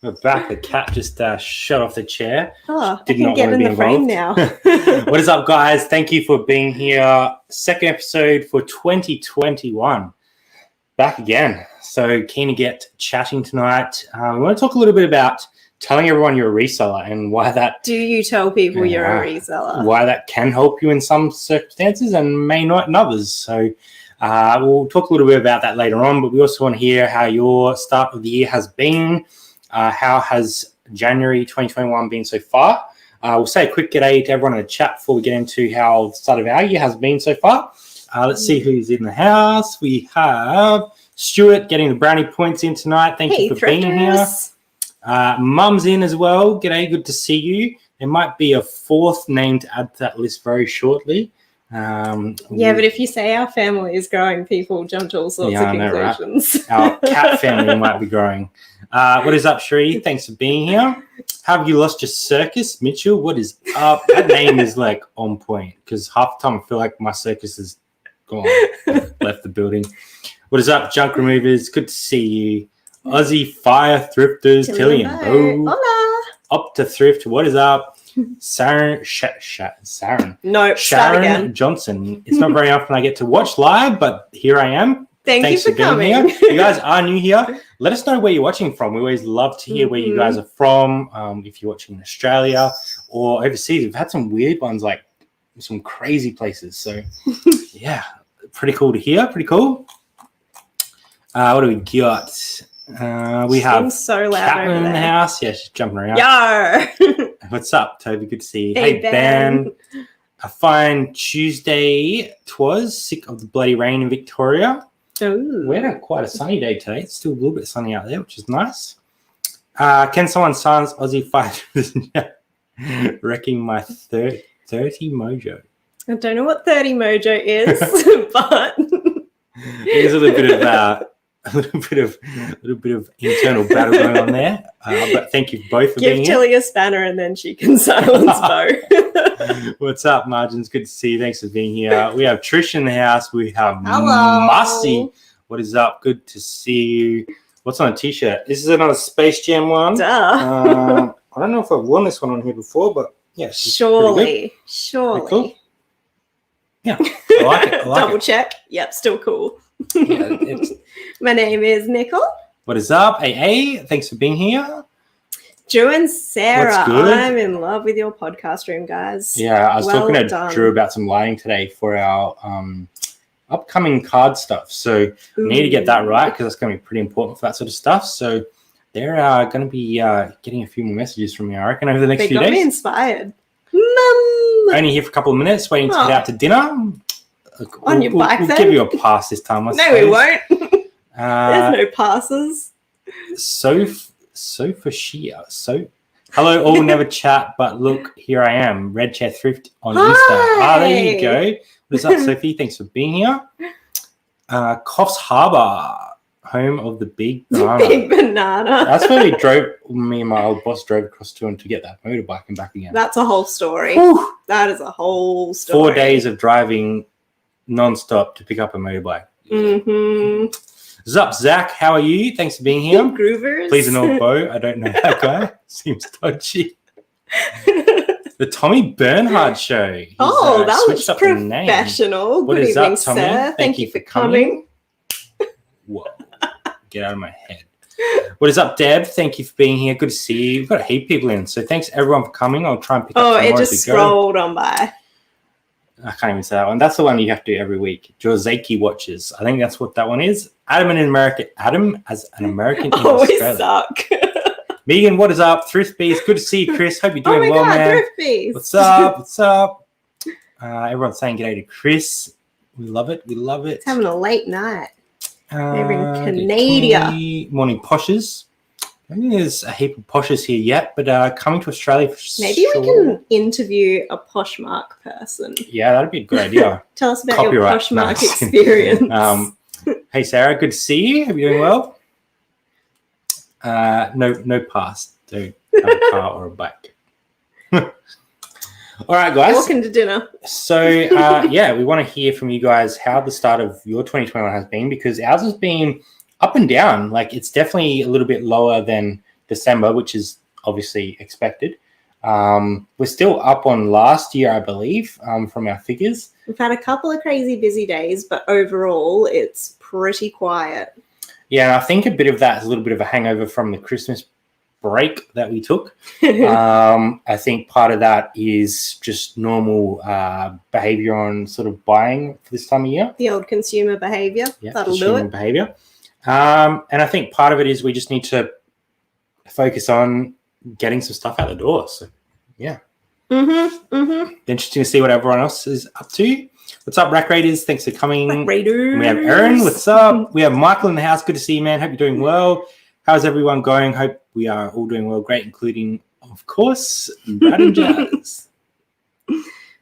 We're back. The cat just shut off the chair. Oh, I can get in the frame now. What is up, guys? Thank you for being here. Second episode for 2021. Back again. So keen to get chatting tonight. We want to talk a little bit about telling everyone you're a reseller and why that... Do you tell people you're a reseller? Why that can help you in some circumstances and may not in others. So we'll talk a little bit about that later on, but we also want to hear how your start of the year has been. How has January 2021 been so far? We'll say a quick g'day to everyone in the chat before we get into how the start of our year has been so far. Let's see who's in the house. We have Stuart getting the brownie points in tonight. Thank you for being here. Mum's in as well. G'day, good to see you. There might be a fourth name to add to that list very shortly. But if you say our family is growing, people jump to all sorts of conclusions. Right? Our cat family might be growing. What is up, Sheree? Thanks for being here. Have you lost your circus, Mitchell? What is up? That name is like on point because half the time I feel like my circus is gone, left the building. What is up, junk removers? Good to see you. Aussie fire thrifters, Tillian. Hola. Up to thrift. What is up? Sharon Johnson. It's not very often I get to watch live, but here I am. Thanks for coming. Here. You guys are new here. Let us know where you're watching from. We always love to hear where you guys are from. If you're watching in Australia or overseas, we've had some weird ones, like some crazy places. So, yeah, pretty cool to hear. Pretty cool. What do we got? We have so loud Catherine in the house. Yeah, she's jumping around. Yo! What's up, Toby? Good to see you. Hey, Ben. A fine Tuesday 'twas. Sick of the bloody rain in Victoria. Ooh. We had quite a sunny day today. It's still a little bit sunny out there, which is nice. Can someone silence Aussie fighters wrecking my 30 mojo? I don't know what 30 mojo is, but there's a little bit of internal battle going on there. But thank you both for being here. Give Tilly a spanner and then she can silence Bo. What's up, Margins? Good to see you. Thanks for being here. We have Trish in the house. We have Hello. Mussy. What is up? Good to see you. What's on a t-shirt? This is another Space Jam one. Duh. I don't know if I've worn this one on here before, but yeah. Surely. Cool. Yeah, I like it. Double check. Yep, still cool. Yeah, My name is Nicole. What is up? AA, thanks for being here. Drew and Sarah, What's good? I'm in love with your podcast room, guys. Yeah, I was talking to Drew about some lighting today for our upcoming card stuff. So we need to get that right because that's going to be pretty important for that sort of stuff. So they're going to be getting a few more messages from me, I reckon, over the next few days. They got me inspired. Only here for a couple of minutes, waiting to get out to dinner. On your bike, we'll give you a pass this time. No, we won't. There's no passes. Hello, all never chat, but look, here I am. Red Chair Thrift on Insta. There you go. What's up, Sophie? Thanks for being here. Coffs Harbour, home of the Big Banana. Big Banana. That's where me and my old boss drove across to get that motorbike and back again. That's a whole story. Whew. That is a whole story. 4 days of driving non-stop to pick up a motorbike. Mm-hmm. Zup, Zach, how are you? Thanks for being here. Groovers. Please ignore Bo. I don't know that guy. Seems dodgy. The Tommy Bernhard Show. He's, that looks professional. What Good is evening, up, Tommy? sir. Thank you for coming. Whoa. Get out of my head. What is up, Deb? Thank you for being here. Good to see you. We've got a heap of people in, so thanks everyone for coming. I'll try and pick up some more it just scrolled on by. I can't even say that one. That's the one you have to do every week. Joseki watches. I think that's what that one is. Adam as an American in Australia. Suck. Megan, what is up? Thrift Bees. Good to see you, Chris. Hope you're doing well, man. Thrift Bees. What's up? Everyone's saying g'day to Chris. We love it. It's having a late night. Over in Canada. Morning, Poshes. I don't think there's a heap of Poshes here yet, but coming to Australia for Maybe we can interview a Poshmark person. Yeah, that'd be a good idea. Tell us about your Poshmark experience. Hey, Sarah, good to see you. Hope you're doing well. No pass. Don't have a car or a bike. All right, guys. Walking to dinner. So, we want to hear from you guys how the start of your 2021 has been, because ours has been up and down. Like it's definitely a little bit lower than December, which is obviously expected. We're still up on last year, I believe, from our figures. We've had a couple of crazy busy days, but overall it's pretty quiet. Yeah, and I think a bit of that is a little bit of a hangover from the Christmas break that we took. I think part of that is just normal behavior on sort of buying for this time of year. The old consumer behavior. Yeah, that'll consumer do it. Behavior. And I think part of it is we just need to focus on getting some stuff out the door. So, yeah. Interesting to see what everyone else is up to. What's up, Rack Raiders? Thanks for coming. Rack Raiders. We have Aaron. What's up? We have Michael in the house. Good to see you, man. Hope you're doing well. How's everyone going? Hope we are all doing well. Great, including, of course, Brad and Jazz.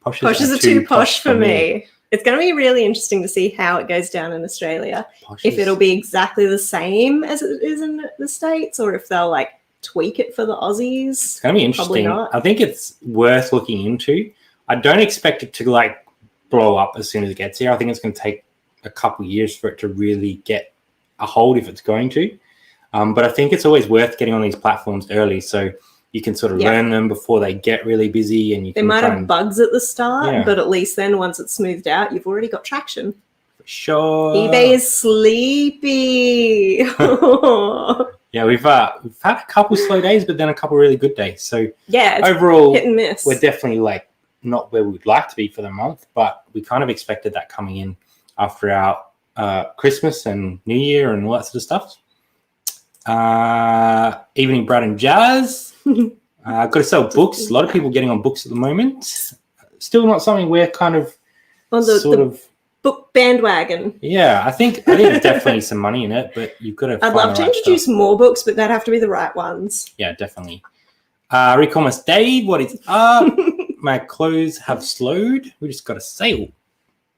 Poshes are too posh for me. It's going to be really interesting to see how it goes down in Australia. If it'll be exactly the same as it is in the States, or if they'll like tweak it for the Aussies. It's going to be interesting. I think it's worth looking into. I don't expect it to like blow up as soon as it gets here. I think it's going to take a couple of years for it to really get a hold if it's going to. But I think it's always worth getting on these platforms early so you can sort of learn them before they get really busy. And they might have bugs at the start, but at least then once it's smoothed out, you've already got traction. For sure. eBay is sleepy. Yeah, we've had a couple slow days, but then a couple really good days. So yeah, overall, hit and miss. We're definitely like not where we'd like to be for the month, but we kind of expected that coming in after our Christmas and New Year and all that sort of stuff. Evening, Brad and Jazz. Got to sell books. A lot of people getting on books at the moment. Still not something we're kind of on the book bandwagon. Yeah, I think there's definitely some money in it, but you've got to. I'd love to introduce more books, but they'd have to be the right ones. Yeah, definitely. Recommerce Dave, what is up? My clothes have slowed. We just got a sale.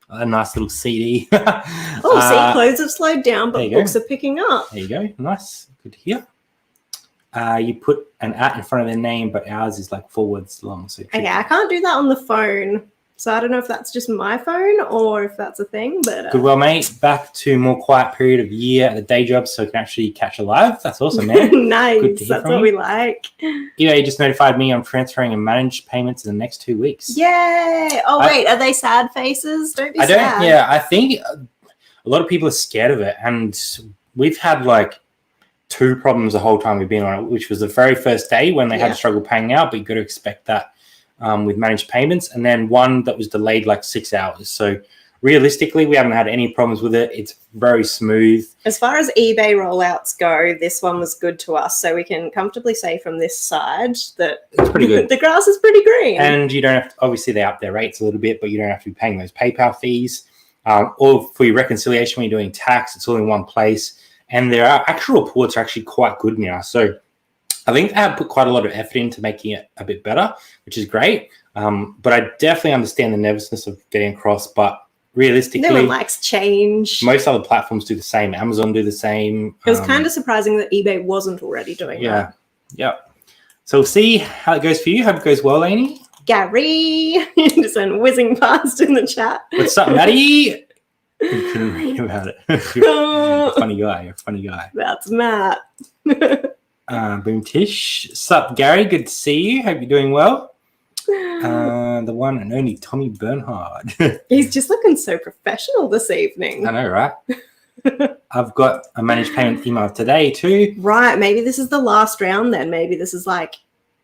A nice little CD. See, clothes have slowed down, but books are picking up. There you go. Nice. Good to hear. You put an @ in front of their name, but ours is like 4 words long. So okay, I can't do that on the phone. So I don't know if that's just my phone or if that's a thing. But good, well, mate. Back to more quiet period of year at the day job, so I can actually catch a live. That's awesome, man. Nice. Good to hear that's what we like. eBay just notified me I'm transferring and managed payments in the next 2 weeks. Yay! Oh wait, are they sad faces? Don't be sad. Don't. Yeah, I think a lot of people are scared of it, and we've had like 2 problems the whole time we've been on it, which was the very first day when they had to struggle paying out, but you got to expect that. With managed payments, and then one that was delayed like 6 hours. So realistically, we haven't had any problems with it. It's very smooth. As far as eBay rollouts go, this one was good to us. So we can comfortably say from this side that it's pretty good. The grass is pretty green. And you don't have to, obviously they up their rates a little bit, but you don't have to be paying those PayPal fees. Or for your reconciliation when you're doing tax, it's all in one place. And their actual reports are actually quite good now. So I think they have put quite a lot of effort into making it a bit better, which is great. But I definitely understand the nervousness of getting across. But realistically, no one likes change. Most other platforms do the same. Amazon do the same. It was kind of surprising that eBay wasn't already doing that. Yeah. So we'll see how it goes for you. Hope it goes well, Lainey. Gary just went whizzing past in the chat. What's up, Maddie? You couldn't read about it. Funny guy. That's Matt. Boom Tish. Sup, Gary? Good to see you. Hope you're doing well. The one and only Tommy Bernhard. He's just looking so professional this evening. I know, right? I've got a managed payment email today too. Right. Maybe this is the last round then. Maybe this is like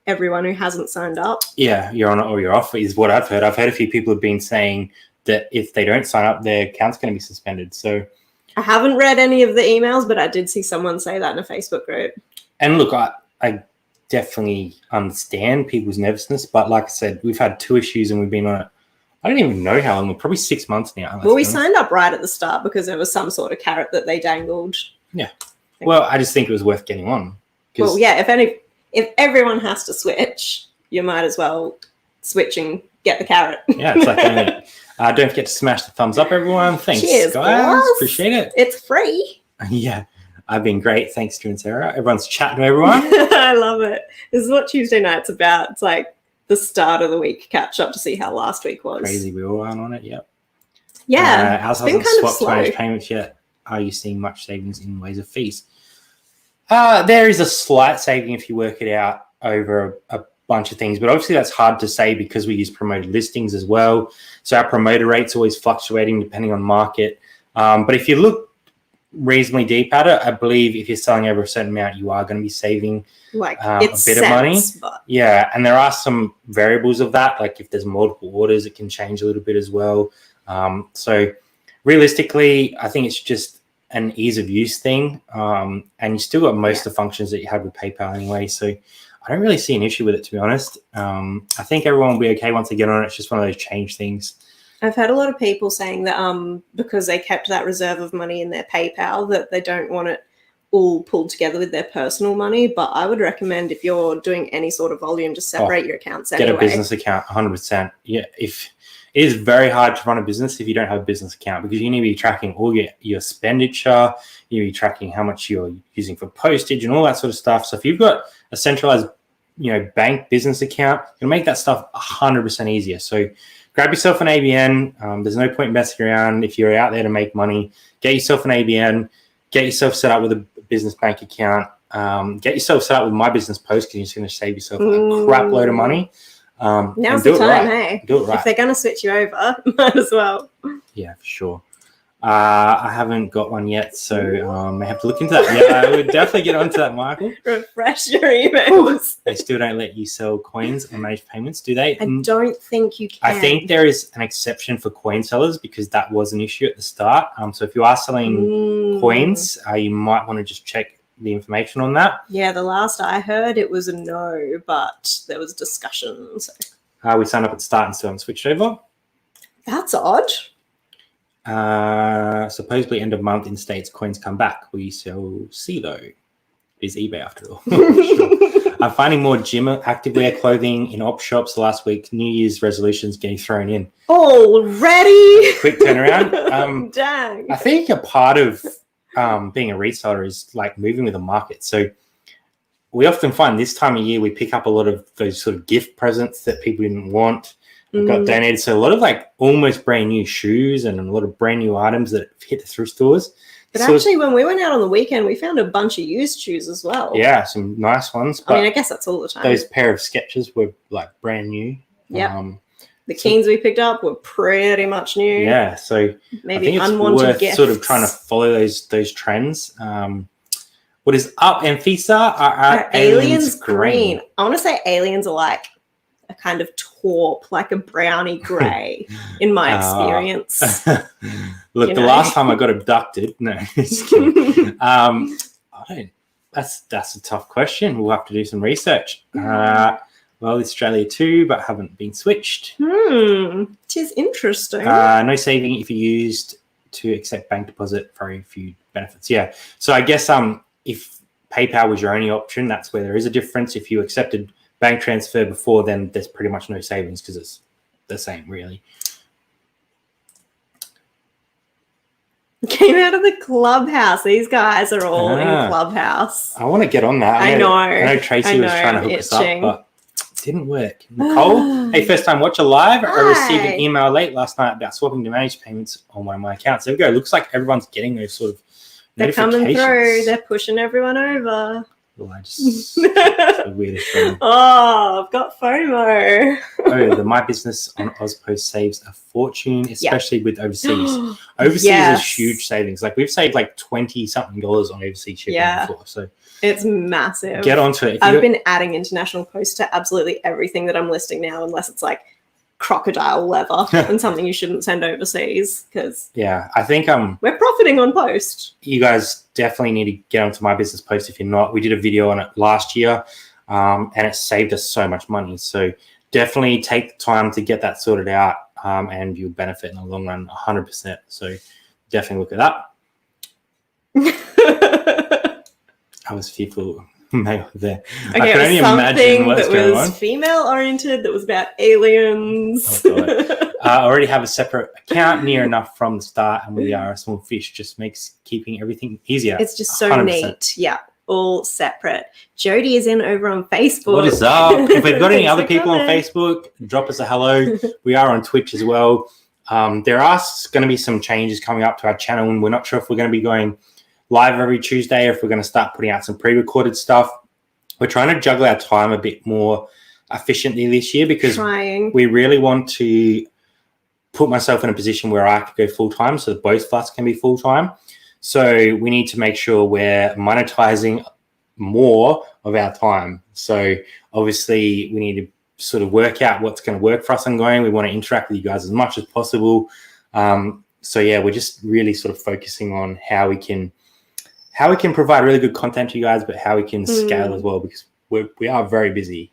everyone who hasn't signed up. Yeah, you're on it or you're off is what I've heard. I've heard a few people have been saying that if they don't sign up, their account's going to be suspended. So I haven't read any of the emails, but I did see someone say that in a Facebook group. And look, I definitely understand people's nervousness, but like I said, we've had 2 issues and we've been on it. I don't even know how long. Probably 6 months now. Well, we signed up right at the start because there was some sort of carrot that they dangled. Yeah. Well, I just think it was worth getting on. Well, yeah. If everyone has to switch, you might as well switch and get the carrot. Yeah, it's like don't forget to smash the thumbs up, everyone. Thanks, cheers, guys. Appreciate it. It's free. Yeah. I've been great. Thanks, Drew and Sarah. Everyone's chatting to everyone. I love it. This is what Tuesday night's about. It's like the start of the week catch up to see how last week was. Crazy. We all aren't on it yet. Yeah. Ours hasn't swapped managed payments yet. are you seeing much savings in ways of fees? There is a slight saving if you work it out over a bunch of things, but obviously that's hard to say because we use promoted listings as well. So our promoter rate's always fluctuating depending on market. But if you look reasonably deep at it, I believe if you're selling over a certain amount, you are going to be saving a bit of money. But... Yeah, and there are some variables of that. Like if there's multiple orders, it can change a little bit as well. So realistically, I think it's just an ease of use thing. And you still got most of the functions that you have with PayPal anyway. So I don't really see an issue with it, to be honest. I think everyone will be okay once they get on it. It's just one of those change things. I've heard a lot of people saying that because they kept that reserve of money in their PayPal, that they don't want it all pulled together with their personal money. But I would recommend if you're doing any sort of volume, just separate your accounts anyway. Get a business account, 100%. Yeah, if it is very hard to run a business if you don't have a business account, because you need to be tracking all your expenditure, you need to be tracking how much you're using for postage and all that sort of stuff. So if you've got a centralized, bank business account, it'll make that stuff 100% easier. So grab yourself an ABN. There's no point messing around. If you're out there to make money, get yourself an ABN, get yourself set up with a business bank account, get yourself set up with My Business Post, because you're just going to save yourself a crap load of money. Now's the time, hey? Do it right. If they're going to switch you over, might as well. Yeah, for sure. I haven't got one yet, so I have to look into that. Yeah, I would definitely get onto that, Michael. Refresh your emails. They still don't let you sell coins and manage payments, do they? I don't think you can. I think there is an exception for coin sellers because that was an issue at the start. So if you are selling coins, you might want to just check the information on that. Yeah, the last I heard, it was a no, but there was discussions. We signed up at the start and still haven't switched over. That's odd. Supposedly end of month in States, coins come back. We shall see though. It is eBay after all. Sure. I'm finding more gym activewear clothing in op shops last week. New Year's resolutions getting thrown in. Already? Quick turnaround. Dang. I think a part of being a reseller is like moving with the market. So we often find this time of year we pick up a lot of those sort of gift presents that people didn't want. Got donated. So a lot of like almost brand new shoes and a lot of brand new items that hit the thrift stores. But actually, when we went out on the weekend, we found a bunch of used shoes as well. Yeah, some nice ones. But I guess that's all the time. Those pair of Skechers were like brand new. Yeah. The Kains we picked up were pretty much new. Yeah. So maybe I think it's unwanted worth gifts. Sort of trying to follow those trends. What is up, Anfisa? Are aliens green? I want to say aliens are like a kind of taupe, like a brownie grey, in my experience. Look, the last time I got abducted, no, just kidding. I don't. That's a tough question. We'll have to do some research. Well, Australia too, but haven't been switched. It is interesting. No saving if you used to accept bank deposit, very few benefits. Yeah. So I guess if PayPal was your only option, that's where there is a difference. If you accepted bank transfer before, then there's pretty much no savings because it's the same, really. Came out of the Clubhouse. These guys are all in Clubhouse. I want to get on that. I know Tracy was trying to hook us up, but it didn't work. Nicole, hey, first time watcher live. Hi. I received an email late last night about swapping to managed payments on one of my accounts. There we go. Looks like everyone's getting those sort of notifications. They're coming through. They're pushing everyone over. Well, I just the weirdest thing. Oh, I've got FOMO. The My Business on Ozpost saves a fortune, especially with overseas. Overseas is huge savings. Like we've saved like $20-something on overseas shipping before. So it's massive. Get onto it. I've been adding international post to absolutely everything that I'm listing now, unless it's like crocodile leather and something you shouldn't send overseas, because I think we're profiting on post. You guys definitely need to get onto My Business Post if you're not. We did a video on it last year and it saved us so much money. So definitely take the time to get that sorted out and you'll benefit in the long run 100%. So definitely look at that. I was fearful male there. Okay, I can only imagine what's going on. That was female oriented, that was about aliens. I already have a separate account near enough from the start, and we are a small fish. Just makes keeping everything easier. It's just so 100%. Neat. Yeah, all separate. Jody is in over on Facebook. What is up? If we've got any other people on Facebook, drop us a hello. We are on Twitch as well. There are going to be some changes coming up to our channel, and we're not sure if we're going to be going live every Tuesday or if we're going to start putting out some pre-recorded stuff. We're trying to juggle our time a bit more efficiently this year because we really want to put myself in a position where I could go full-time so that both of us can be full-time. So we need to make sure we're monetizing more of our time. So obviously we need to sort of work out what's going to work for us ongoing. We want to interact with you guys as much as possible. So yeah, we're just really sort of focusing on how we can provide really good content to you guys, but how we can scale as well, because we are very busy.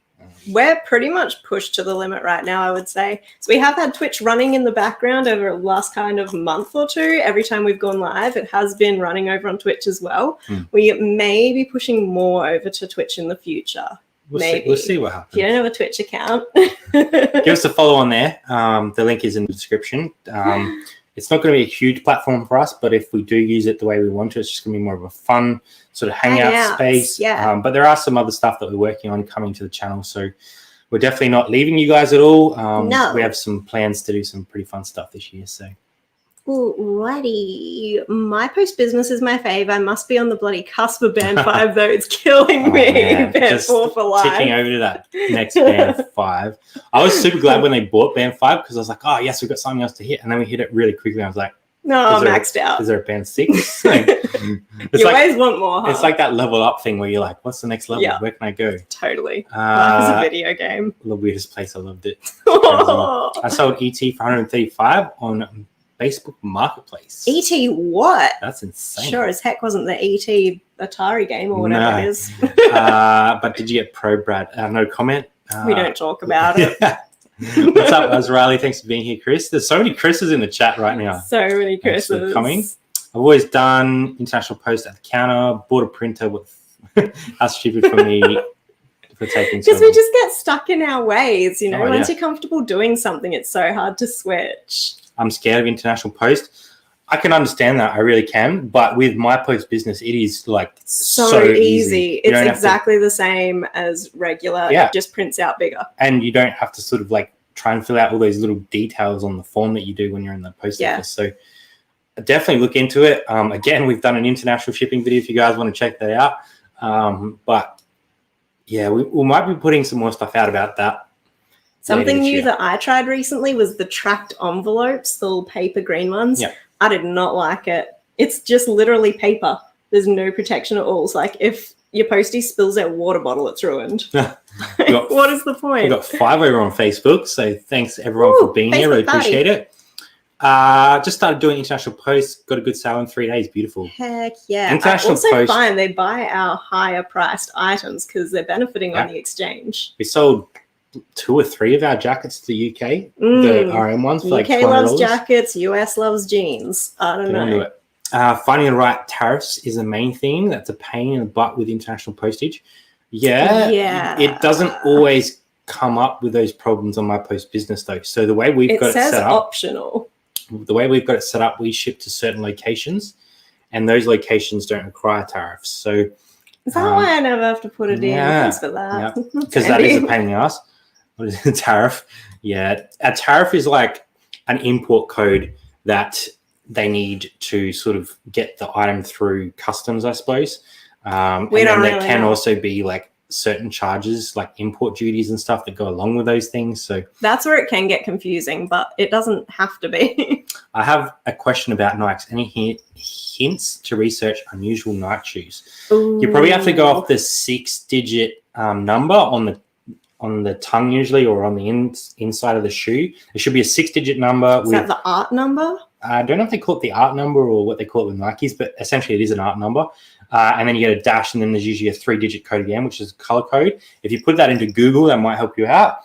We're pretty much pushed to the limit right now, I would say. So we have had Twitch running in the background over the last kind of month or two. Every time we've gone live, it has been running over on Twitch as well. We may be pushing more over to Twitch in the future. We'll see what happens. If you don't have a Twitch account, give us a follow on there. The link is in the description. It's not going to be a huge platform for us, but if we do use it the way we want to, it's just going to be more of a fun sort of hangout space. Yeah. But there are some other stuff that we're working on coming to the channel. So we're definitely not leaving you guys at all. No. We have some plans to do some pretty fun stuff this year. So. Alrighty. My post business is my fave. I must be on the bloody cusp of band 5 though. It's killing me. Man. Band 4 for life. Ticking over to that next band 5. I was super glad when they bought band 5 because I was like, oh yes, we've got something else to hit. And then we hit it really quickly. I was like, no, maxed out. Is there a band 6? You always want more. Huh? It's like that level up thing where you're like, what's the next level? Yeah. Where can I go? Totally. Life is a video game. The weirdest place. I loved it. I sold ET for 135 on Facebook Marketplace. ET what? That's insane. Sure as heck wasn't the ET Atari game or whatever it is. But did you get pro Brad? No comment. We don't talk about it. What's up, Riley? Thanks for being here, Chris. There's so many Chris's in the chat right now. So many Chris's. Thanks for coming. I've always done international post at the counter, bought a printer with how stupid for me for taking because we just get stuck in our ways, you know. Once you're comfortable doing something, it's so hard to switch. I'm scared of international post. I can understand that. I really can. But with my post business, it is like so easy. It's exactly the same as regular. Yeah. It just prints out bigger. And you don't have to sort of like try and fill out all those little details on the form that you do when you're in the post office. So definitely look into it. Again, we've done an international shipping video if you guys want to check that out. But yeah, we might be putting some more stuff out about that. Something new that I tried recently was the tracked envelopes, the little paper green ones. Yeah. I did not like it. It's just literally paper. There's no protection at all. It's like if your postie spills out a water bottle, it's ruined. What is the point? We've got 5 over on Facebook, so thanks everyone for being here. Really appreciate it. Just started doing international posts. Got a good sale in 3 days. Beautiful. Heck yeah. International also post. Find they buy our higher priced items because they're benefiting on the exchange. We sold 2 or 3 of our jackets to the UK, the RM ones. For like UK loves jackets, US loves jeans. I don't know. Finding the right tariffs is the main thing. That's a pain in the butt with international postage. Yeah. It doesn't always come up with those problems on my post business though. So the way we've got it set up, optional. The way we've got it set up, we ship to certain locations, and those locations don't require tariffs. So is that why I never have to put it in? Thanks for that. Because that is a pain in the ass. What is a tariff? Yeah, a tariff is like an import code that they need to sort of get the item through customs, I suppose. And then there can also be like certain charges like import duties and stuff that go along with those things. So that's where it can get confusing, but it doesn't have to be. I have a question about Nikes. Any hints to research unusual Nike shoes? Ooh. You probably have to go off the 6-digit number on the tongue usually, or on the inside of the shoe. There should be a 6-digit number. Is that the art number? I don't know if they call it the art number or what they call it with Nikes, but essentially it is an art number. And then you get a dash, and then there's usually a 3-digit code again, which is a color code. If you put that into Google, that might help you out.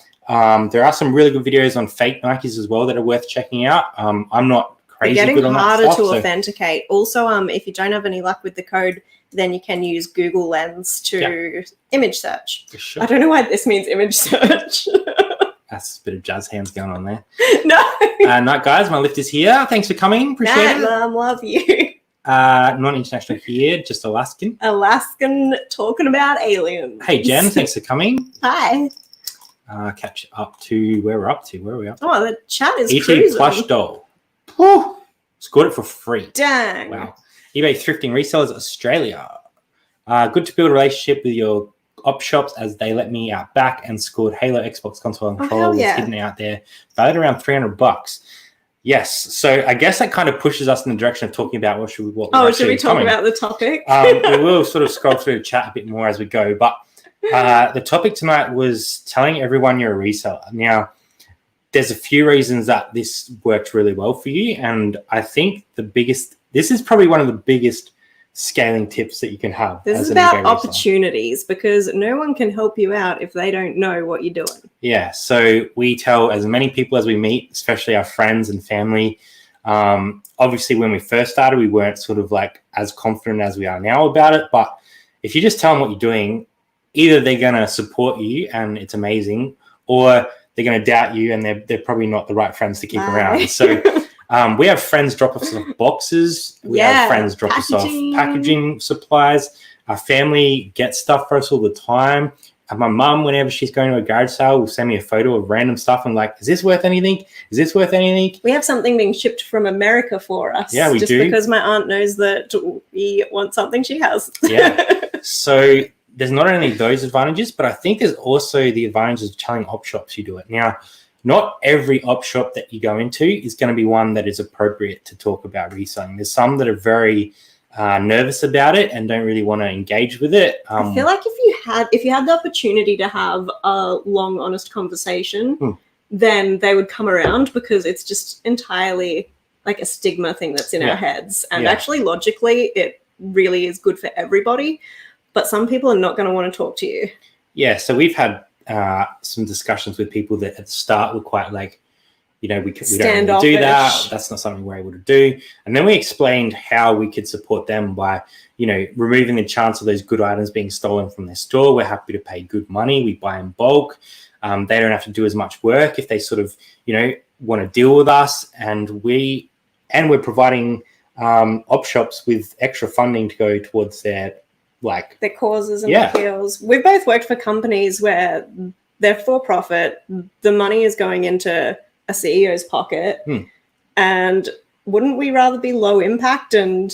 There are some really good videos on fake Nikes as well that are worth checking out. I'm not crazy good on that stuff. Getting harder to authenticate. Also, if you don't have any luck with the code, then you can use Google Lens to image search. Sure. I don't know why this means image search. That's a bit of jazz hands going on there. No. Night guys, my lift is here. Thanks for coming. Appreciate it. Mom, love you. Non-international here, just Alaskan. Alaskan talking about aliens. Hey, Jen, thanks for coming. Hi. catch up to where we're up to. Where are we up to? Oh, the chat is ET cruising. plush doll. Woo! Scored it for free. Dang. Wow. eBay Thrifting Resellers Australia. Good to build a relationship with your op shops as they let me out back and scored Halo Xbox console and controller was hidden out there, valued around $300. Yes, so I guess that kind of pushes us in the direction of talking about should we talk about the topic? We will sort of scroll through the chat a bit more as we go, but the topic tonight was telling everyone you're a reseller. Now, there's a few reasons that this worked really well for you, and I think this is probably one of the biggest scaling tips that you can have. This is about opportunities because no one can help you out if they don't know what you're doing. Yeah, so we tell as many people as we meet, especially our friends and family. Obviously, when we first started, we weren't sort of like as confident as we are now about it. But if you just tell them what you're doing, either they're going to support you and it's amazing, or they're going to doubt you and they're probably not the right friends to keep around. So we have friends drop us off boxes. We have friends drop us off packaging supplies. Our family gets stuff for us all the time. And my mum, whenever she's going to a garage sale, will send me a photo of random stuff. I'm like, is this worth anything? Is this worth anything? We have something being shipped from America for us. Yeah, we do. Just because my aunt knows that we want something she has. Yeah. So there's not only those advantages, but I think there's also the advantages of telling op shops you do it. Now, not every op shop that you go into is going to be one that is appropriate to talk about reselling. There's some that are very nervous about it and don't really want to engage with it. I feel like if you had the opportunity to have a long, honest conversation, then they would come around because it's just entirely like a stigma thing that's in our heads. And actually, logically, it really is good for everybody. But some people are not going to want to talk to you. Yeah, so we've had some discussions with people that at the start were quite like, we don't really do that. That's not something we're able to do. And then we explained how we could support them by, removing the chance of those good items being stolen from their store. We're happy to pay good money. We buy in bulk. They don't have to do as much work if they sort of, want to deal with us. And we're providing op shops with extra funding to go towards their causes and appeals. We've both worked for companies where they're for profit. The money is going into a CEO's pocket. And wouldn't we rather be low impact and,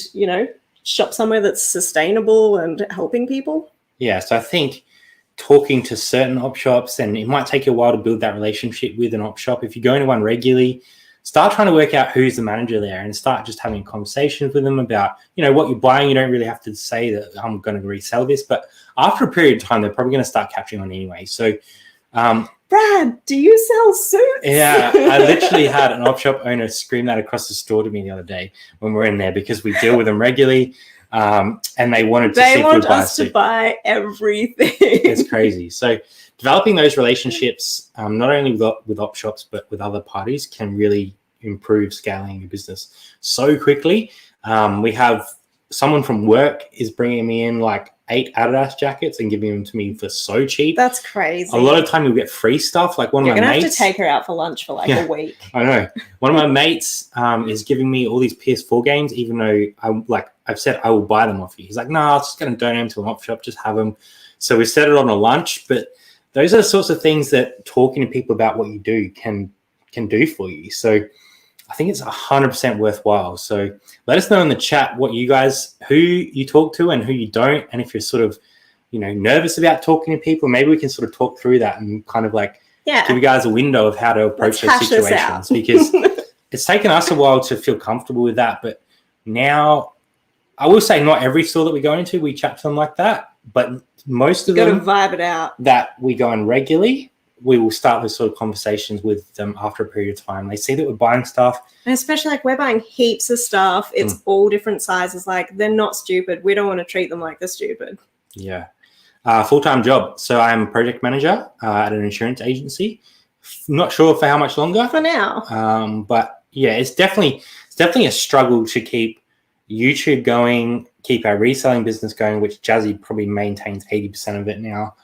shop somewhere that's sustainable and helping people? Yeah. So I think talking to certain op shops, and it might take you a while to build that relationship with an op shop. If you go into one regularly, start trying to work out who's the manager there and start just having conversations with them about, what you're buying. You don't really have to say that I'm going to resell this, but after a period of time, they're probably going to start capturing on anyway. So, Brad, do you sell suits? Yeah, I literally had an op shop owner scream that across the store to me the other day when we're in there because we deal with them regularly, and they wanted to see if we'd buy a suit. To buy everything. It's crazy. So developing those relationships, not only with op shops, but with other parties can really improve scaling your business so quickly. We have someone from work is bringing me in like 8 Adidas jackets and giving them to me for so cheap. That's crazy. A lot of time you'll get free stuff. Like one of my mates. You're going to have to take her out for lunch for a week. I know. One of my mates is giving me all these PS4 games, even though I've said I will buy them off you. He's like, no, I'm just going to donate them to an op shop, just have them. So we set it on a lunch, but those are the sorts of things that talking to people about what you do can do for you. So I think it's 100% worthwhile. So let us know in the chat who you talk to and who you don't. And if you're sort of, nervous about talking to people, maybe we can sort of talk through that and kind of give you guys a window of how to approach those situations because it's taken us a while to feel comfortable with that. But now I will say not every store that we go into, we chat to them like that, but most of them vibe it out that we go in regularly, we will start those sort of conversations with them after a period of time. They see that we're buying stuff. And especially we're buying heaps of stuff. It's all different sizes. They're not stupid. We don't want to treat them like they're stupid. Yeah. Full-time job. So I'm a project manager at an insurance agency. Not sure for how much longer. For now. But yeah, it's definitely a struggle to keep YouTube going, keep our reselling business going, which Jazzy probably maintains 80% of it now.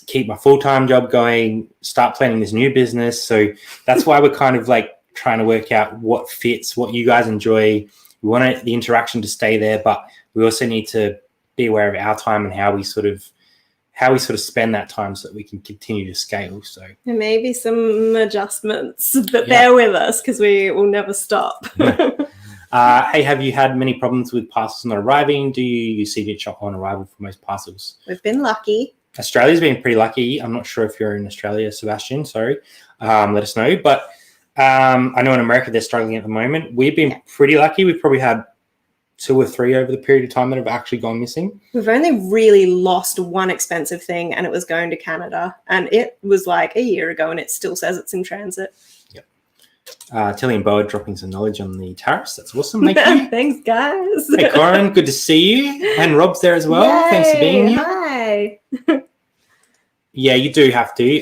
Keep my full-time job going, start planning this new business. So that's why we're kind of trying to work out what fits, what you guys enjoy. We want the interaction to stay there, but we also need to be aware of our time and how we sort of how we sort of spend that time so that we can continue to scale. So there may be some adjustments, but bear with us because we will never stop. Hey, have you had many problems with parcels not arriving? Do you use CDH Shop on arrival for most parcels? We've been lucky. Australia's been pretty lucky. I'm not sure if you're in Australia, Sebastian. Sorry. Let us know. But I know in America they're struggling at the moment. We've been pretty lucky. We've probably had 2 or 3 over the period of time that have actually gone missing. We've only really lost one expensive thing, and it was going to Canada. And it was like a year ago, and it still says it's in transit. Tilly and Bo are dropping some knowledge on the tariffs. That's awesome. Thank you. Thanks, guys. Hey, Corin, good to see you. And Rob's there as well. Yay, thanks for being here. Hi. Yeah, you do have to.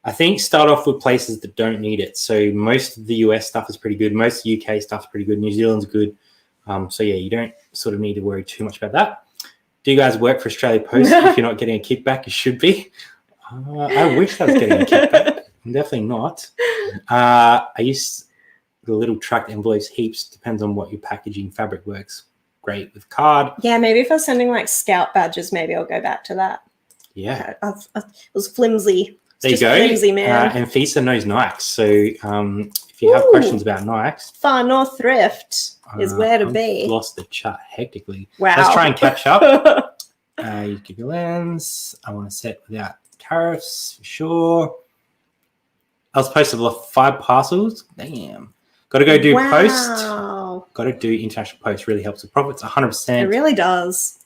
I think start off with places that don't need it. So most of the US stuff is pretty good. Most UK stuff is pretty good. New Zealand's good. So yeah, you don't sort of need to worry too much about that. Do you guys work for Australia Post? If you're not getting a kickback, you should be. I wish I was getting a kickback. I'm definitely not. I use the little tracked envelopes heaps. Depends on what your packaging. Fabric works great with card. Yeah, maybe if I was sending like scout badges, maybe I'll go back to that. Yeah. It was flimsy. There you go. Flimsy, man. And Fisa knows Nikes. So if you have questions about Nikes. Far North Thrift is where to be. Lost the chat hectically. Wow. Let's try and catch up. You give your lens. I want to set without tariffs for sure. I was supposed to have 5 parcels. Damn. Got to go do post. Got to do international post. Really helps with profits. 100%. It really does.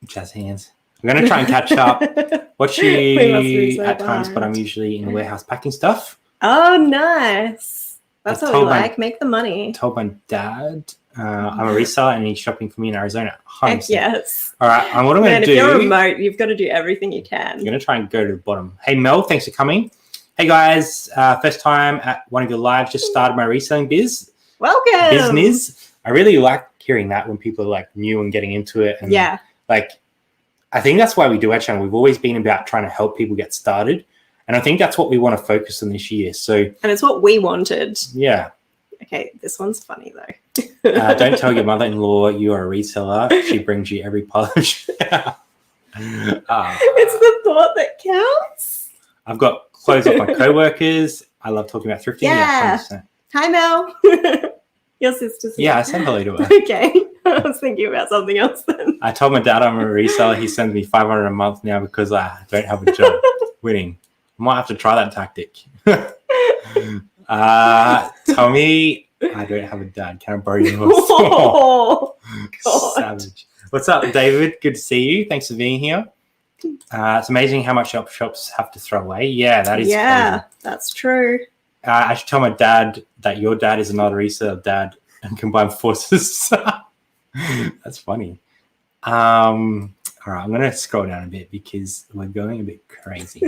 Jazz hands. I'm going to try and catch up. Watch you at times, but I'm usually in a warehouse packing stuff. Oh, nice. That's what we like. Make the money. I told my dad I'm a reseller and he's shopping for me in Arizona. 100%. Heck yes. All right. What I'm going to do. If you're remote, you've got to do everything you can. I'm going to try and go to the bottom. Hey, Mel, thanks for coming. Hey, guys. First time at one of your lives. Just started my reselling business. I really like hearing that when people are like new and getting into it. And like, I think that's why we do our channel. We've always been about trying to help people get started. And I think that's what we want to focus on this year. So, and it's what we wanted. Yeah. Okay, this one's funny though. Don't tell your mother-in-law you are a reseller. She brings you every polish. It's the thought that counts. I've got clothes off my co-workers. I love talking about thrifting. Yeah. Hi, Mel. Your sister's here. Yeah, I said hello to her. Okay. I was thinking about something else then. I told my dad I'm a reseller. He sends me $500 a month now because I don't have a job. Winning. I might have to try that tactic. Tommy, I don't have a dad. Can I borrow yours? Oh, savage. What's up, David? Good to see you. Thanks for being here. It's amazing how much shops have to throw away. Yeah, that is crazy. That's true. I should tell my dad that your dad is another reseller dad and combine forces. That's funny. All right, I'm going to scroll down a bit because we're going a bit crazy.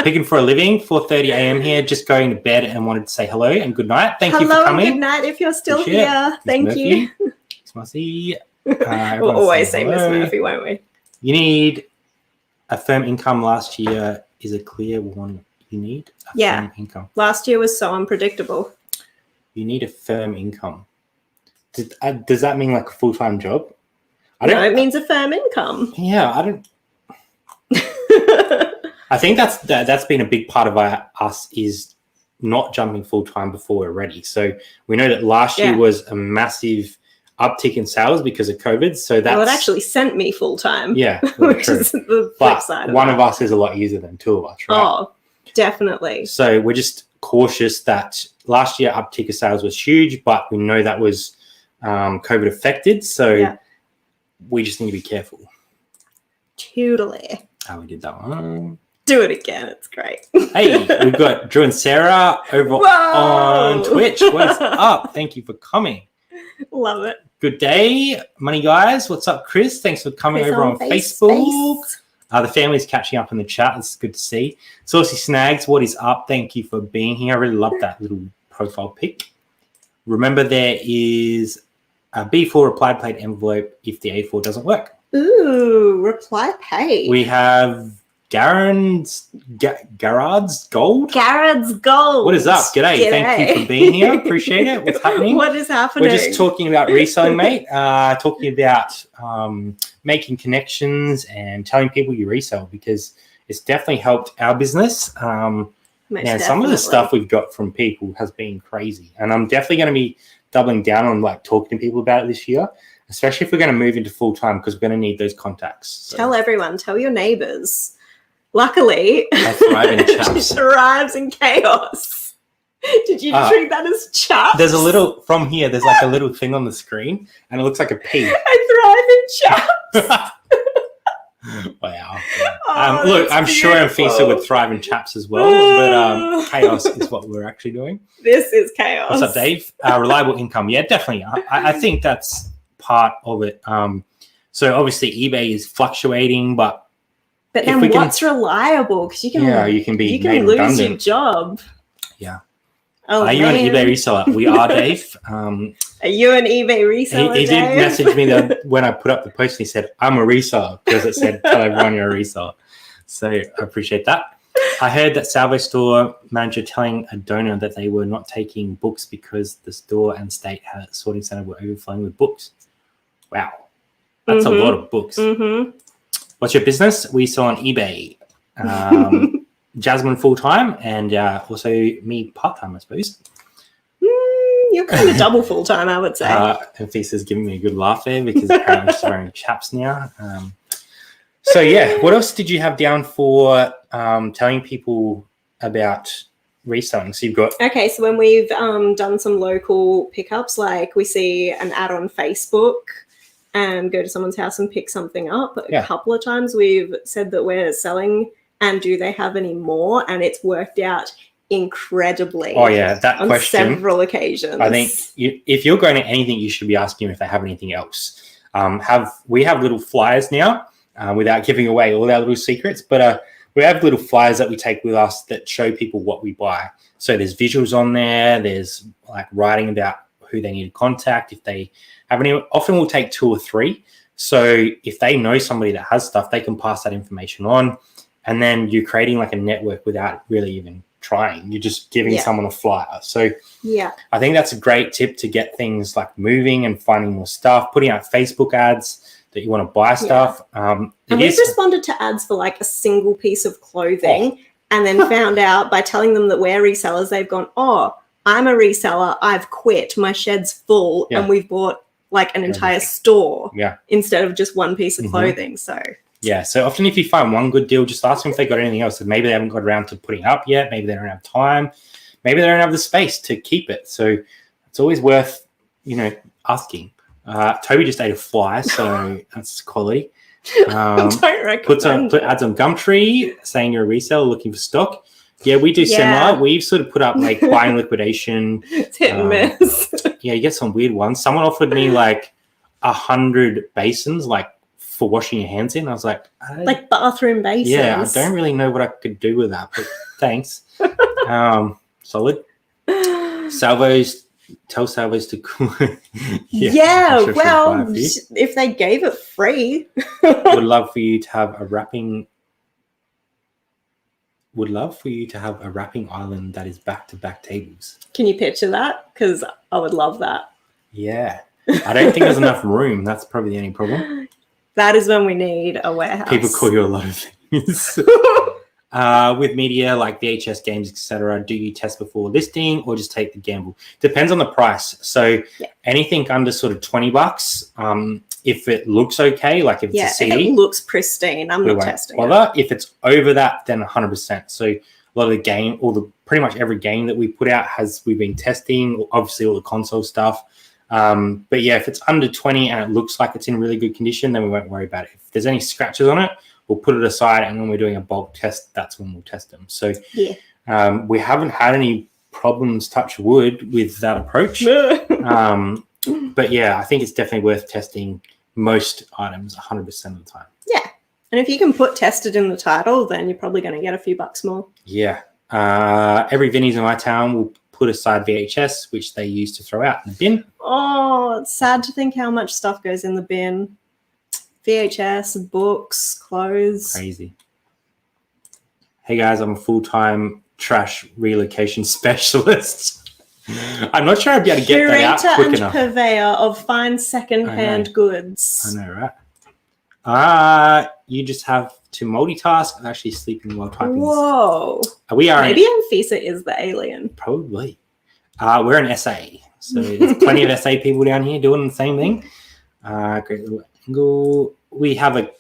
Picking for a living, 4:30 a.m. here, just going to bed and wanted to say hello and good night. Thank you for coming. Hello, good night if you're still here. Thank you. Miss Murphy. We'll always say Miss Murphy, won't we? You need a firm income last year is a clear one. You need a firm income. Last year was so unpredictable. You need a firm income. Does that mean like a full-time job? No, it means a firm income. Yeah, I don't. I think that's been a big part of us is not jumping full-time before we're ready. So we know that last year was a massive uptick in sales because of COVID. So it actually sent me full-time. Yeah, which is the flip side of one of us is a lot easier than 2 of us, right? Oh, definitely. So we're just cautious that last year uptick of sales was huge, but we know that was COVID affected. So we just need to be careful. Totally. We did that one. Do it again. It's great. Hey, we've got Drew and Sarah over on Twitch. What's up? Thank you for coming. Love it. Good day, money guys. What's up, Chris? Thanks for coming over on Facebook. The family's catching up in the chat. It's good to see. Saucy Snags, what is up? Thank you for being here. I really love that little profile pic. Remember, there is a B4 reply plate envelope if the A4 doesn't work. Ooh, reply page. We have Garrad's Gold. Garrad's Gold. What is up? G'day. Thank you for being here. Appreciate it. What's happening? What is happening? We're just talking about reselling, mate. Talking about making connections and telling people you resell, because it's definitely helped our business. Some of the stuff we've got from people has been crazy, and I'm definitely going to be doubling down on like talking to people about it this year, especially if we're going to move into full time, because we're going to need those contacts. So. Tell everyone. Tell your neighbors. Luckily, I thrive in chaps. She thrives in chaos. Did you treat that as chaps? There's a little from here. There's like a little thing on the screen, and it looks like a P. I thrive in chaps. Wow. Look, I'm sure Anfisa would thrive in chaps as well, but chaos is what we're actually doing. This is chaos. What's up, Dave? Reliable income. Yeah, definitely. I think that's part of it. So obviously eBay is fluctuating, but then what's reliable? Because you can lose redundant. Your job. Yeah. Oh, are you an eBay reseller? We are, Dave. Are you an eBay reseller? He did message me when I put up the post, and he said, "I'm a reseller," because it said, "Tell everyone you're a reseller." So I appreciate that. I heard that Salvo store manager telling a donor that they were not taking books because the store and state had a sorting center were overflowing with books. Wow, that's a lot of books. Mm-hmm. What's your business? We sell on eBay. Jasmin full-time, and also me part-time, I suppose. You're kind of double full-time, I would say. Anfisa's giving me a good laugh there, because apparently she's wearing chaps now. So, yeah, what else did you have down for telling people about reselling? So you've got... Okay, so when we've done some local pickups, like we see an ad on Facebook and go to someone's house and pick something up, a couple of times we've said that we're selling... And do they have any more? And it's worked out incredibly. Oh, yeah, that on question. Several occasions. I think if you're going to anything, you should be asking them if they have anything else. We have little flyers now, without giving away all our little secrets, but we have little flyers that we take with us that show people what we buy. So there's visuals on there. There's like writing about who they need to contact. If they have any, often we'll take 2 or 3. So if they know somebody that has stuff, they can pass that information on. And then you're creating like a network without really even trying. You're just giving someone a flyer. So I think that's a great tip to get things like moving and finding more stuff, putting out Facebook ads that you want to buy stuff. And we've responded to ads for like a single piece of clothing and then found out by telling them that we're resellers, they've gone, oh, I'm a reseller. I've quit. My shed's full. And we've bought like an entire store instead of just one piece of clothing. So... Yeah, so often if you find one good deal, just ask them if they got anything else. Maybe they haven't got around to putting it up yet. Maybe they don't have time. Maybe they don't have the space to keep it. So it's always worth, asking. Toby just ate a fly, so that's quality. Don't recommend ads on Gumtree saying you're a reseller looking for stock. Yeah, we do similar. We've sort of put up like buying liquidation. It's hit and miss. Yeah, you get some weird ones. Someone offered me like 100 basins, like, for washing your hands in. I was like bathroom basins. Yeah, I don't really know what I could do with that, but thanks. Solid. Salvos, tell Salvos to well, if they gave it free. Would love for you to have a wrapping island that is back-to-back tables. Can you picture that? Because I would love that. Yeah. I don't think there's enough room. That's probably the only problem. That is when we need a warehouse. People call you a lot of things. With media like VHS games, etc., do you test before listing or just take the gamble? Depends on the price. So anything under sort of $20, if it looks okay, like if it's a CD, if it looks pristine, I'm not testing it. If it's over that, then 100%. So a lot of the pretty much every game that we put out we've been testing, obviously all the console stuff. But yeah, if it's under 20 and it looks like it's in really good condition, then we won't worry about it. If there's any scratches on it, we'll put it aside, and when we're doing a bulk test, that's when we'll test them. So we haven't had any problems, touch wood, with that approach. But yeah, I think it's definitely worth testing most items 100% of the time. Yeah. And if you can put tested in the title, then you're probably going to get a few bucks more. Yeah. Every Vinnie's in my town will put aside VHS, which they use to throw out in the bin. Oh, it's sad to think how much stuff goes in the bin. VHS, books, clothes. Crazy. hey guys, I'm a full-time trash relocation specialist. I'm not sure I'd be able to get that out quick enough. Purveyor of fine second-hand goods. I know, right? You just have to multitask and actually sleeping while typing. Whoa. Maybe Anfisa is the alien. Probably. We're an SA. So there's plenty of SA people down here doing the same thing. Great little angle. We have a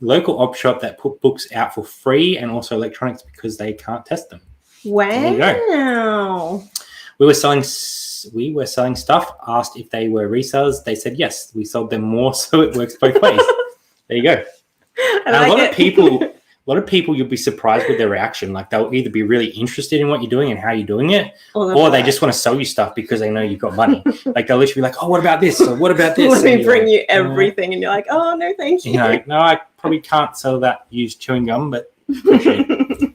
local op shop that put books out for free and also electronics because they can't test them. Wow. We were selling stuff, asked if they were resellers. They said yes. We sold them more, so it works both ways. There you go. A lot of people, you'll be surprised with their reaction. Like they'll either be really interested in what you're doing and how you're doing it, or they just want to sell you stuff because they know you've got money. Like they'll literally be like, "Oh, what about this? Or what about this?" Let me bring you everything, and you're like, "Oh no, thank you." You know, no, I probably can't sell that used chewing gum, but appreciate it.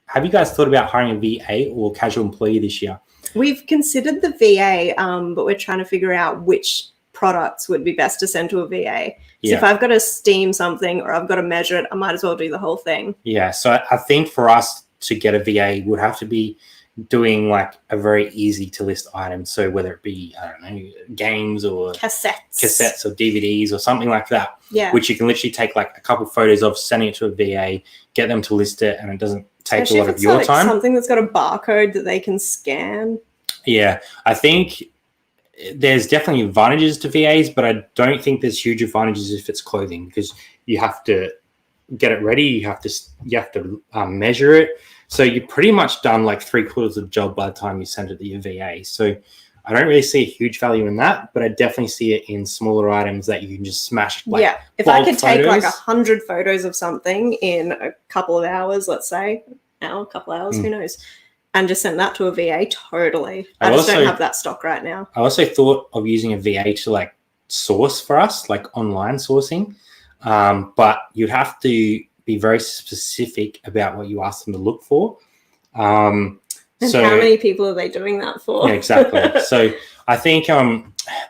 Have you guys thought about hiring a VA or casual employee this year? We've considered the VA, but we're trying to figure out which products would be best to send to a VA. So if I've got to steam something or I've got to measure it, I might as well do the whole thing. Yeah, so I think for us to get a VA would have to be doing like a very easy to list item. So whether it be, I don't know, games or cassettes or DVDs or something like that, which you can literally take like a couple photos of, sending it to a VA, get them to list it, and it doesn't take a lot of your time. Something that's got a barcode that they can scan. Yeah, I think there's definitely advantages to VAs, but I don't think there's huge advantages if it's clothing, because you have to get it ready, you have to measure it. So you're pretty much done like 3/4 of the job by the time you send it to your VA. So I don't really see a huge value in that, but I definitely see it in smaller items that you can just smash. Like, if I could take like 100 photos of something in a couple of hours, let's say, couple hours, who knows, and just send that to a VA, totally. I just don't have that stock right now. I also thought of using a VA to like source for us, like online sourcing, but you'd have to be very specific about what you ask them to look for. And how many people are they doing that for? Yeah, exactly. So I think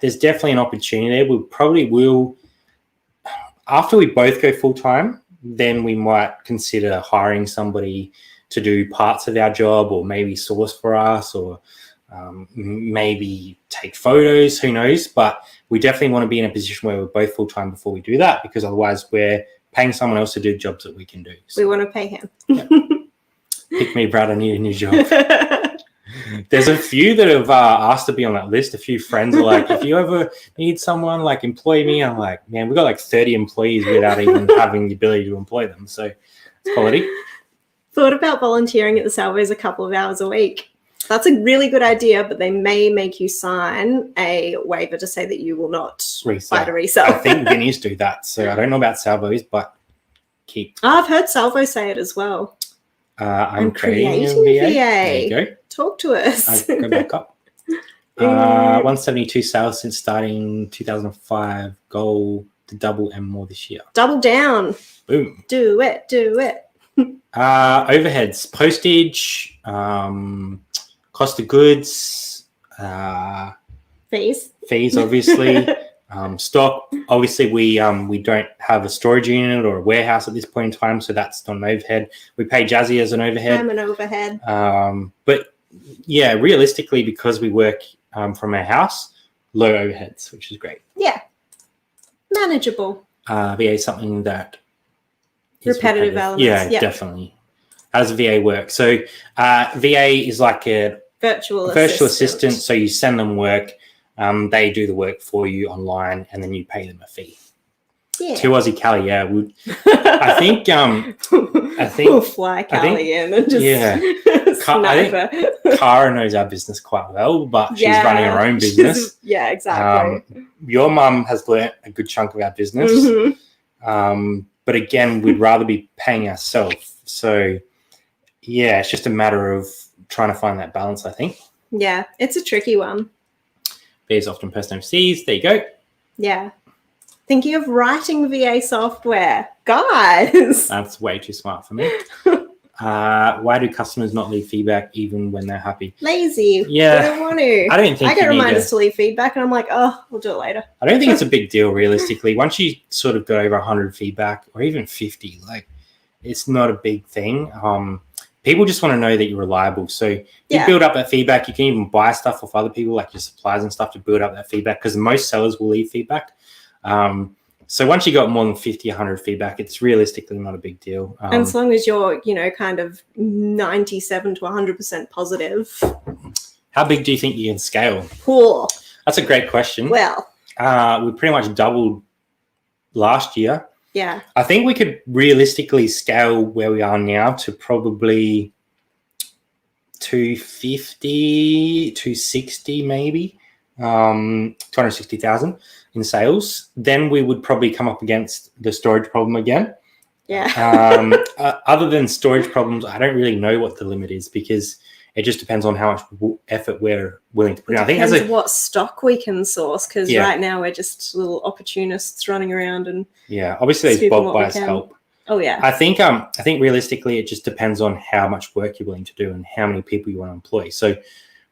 there's definitely an opportunity there. We probably will, after we both go full-time, then we might consider hiring somebody to do parts of our job, or maybe source for us, or maybe take photos, who knows. But we definitely want to be in a position where we're both full-time before we do that, because otherwise we're paying someone else to do jobs that we can do. So, we want to pay him. Yeah. Pick me, Brad, I need a new job. There's a few that have asked to be on that list. A few friends are like, if you ever need someone, like, employ me. I'm like, man, we've got like 30 employees without even having the ability to employ them. So it's quality. Thought about volunteering at the Salvos a couple of hours a week. That's a really good idea, but they may make you sign a waiver to say that you will not fight a resell. I think Vinnies do that. So I don't know about Salvos, but keep. I've heard Salvos say it as well. I'm creating a VA. There you go. Talk to us. Go back up. 172 sales since starting 2005. Goal to double and more this year. Double down. Boom. Do it. Overheads, postage, cost of goods, fees, obviously, stock. Obviously, we don't have a storage unit or a warehouse at this point in time, so that's not an overhead. We pay Jazzy as an overhead. I'm an overhead. But yeah, realistically, because we work from our house, low overheads, which is great. Yeah, manageable. VA is something that repetitive elements. Yeah, definitely. How does VA work? So VA is like a virtual assistant. So you send them work, they do the work for you online, and then you pay them a fee. Yeah. To Aussie Cali, yeah. I think we'll fly Cali in and just I think Cara knows our business quite well, but she's running her own business. Yeah, exactly. Your mum has learnt a good chunk of our business. Mm-hmm. But again, we'd rather be paying ourselves. So, yeah, it's just a matter of trying to find that balance, I think. Yeah, it's a tricky one. There's often person overseas. There you go. Yeah. Thinking of writing VA software. Guys. That's way too smart for me. Why do customers not leave feedback even when they're happy? Lazy. Yeah. I don't want to. I don't think I get reminders to leave feedback, and I'm like, oh, we'll do it later. I don't think it's a big deal, realistically. Once you sort of go over 100 feedback or even 50, like, it's not a big thing. People just want to know that you're reliable. So you Yeah. build up that feedback. You can even buy stuff off other people, like your suppliers and stuff, to build up that feedback, because most sellers will leave feedback. So once you got more than 50, 100 feedback, it's realistically not a big deal. And as long as you're, kind of 97 to 100% positive. How big do you think you can scale? Poor. That's a great question. Well, we pretty much doubled last year. yeah. I think we could realistically scale where we are now to probably 250, 260 maybe, 260,000 in sales. Then we would probably come up against the storage problem again. Yeah. Other than storage problems, I don't really know what the limit is, because it just depends on how much effort we're willing to put in. I think depends what stock we can source, because right now we're just little opportunists running around and obviously those bulk buys help. Oh yeah. I think realistically it just depends on how much work you're willing to do and how many people you want to employ. So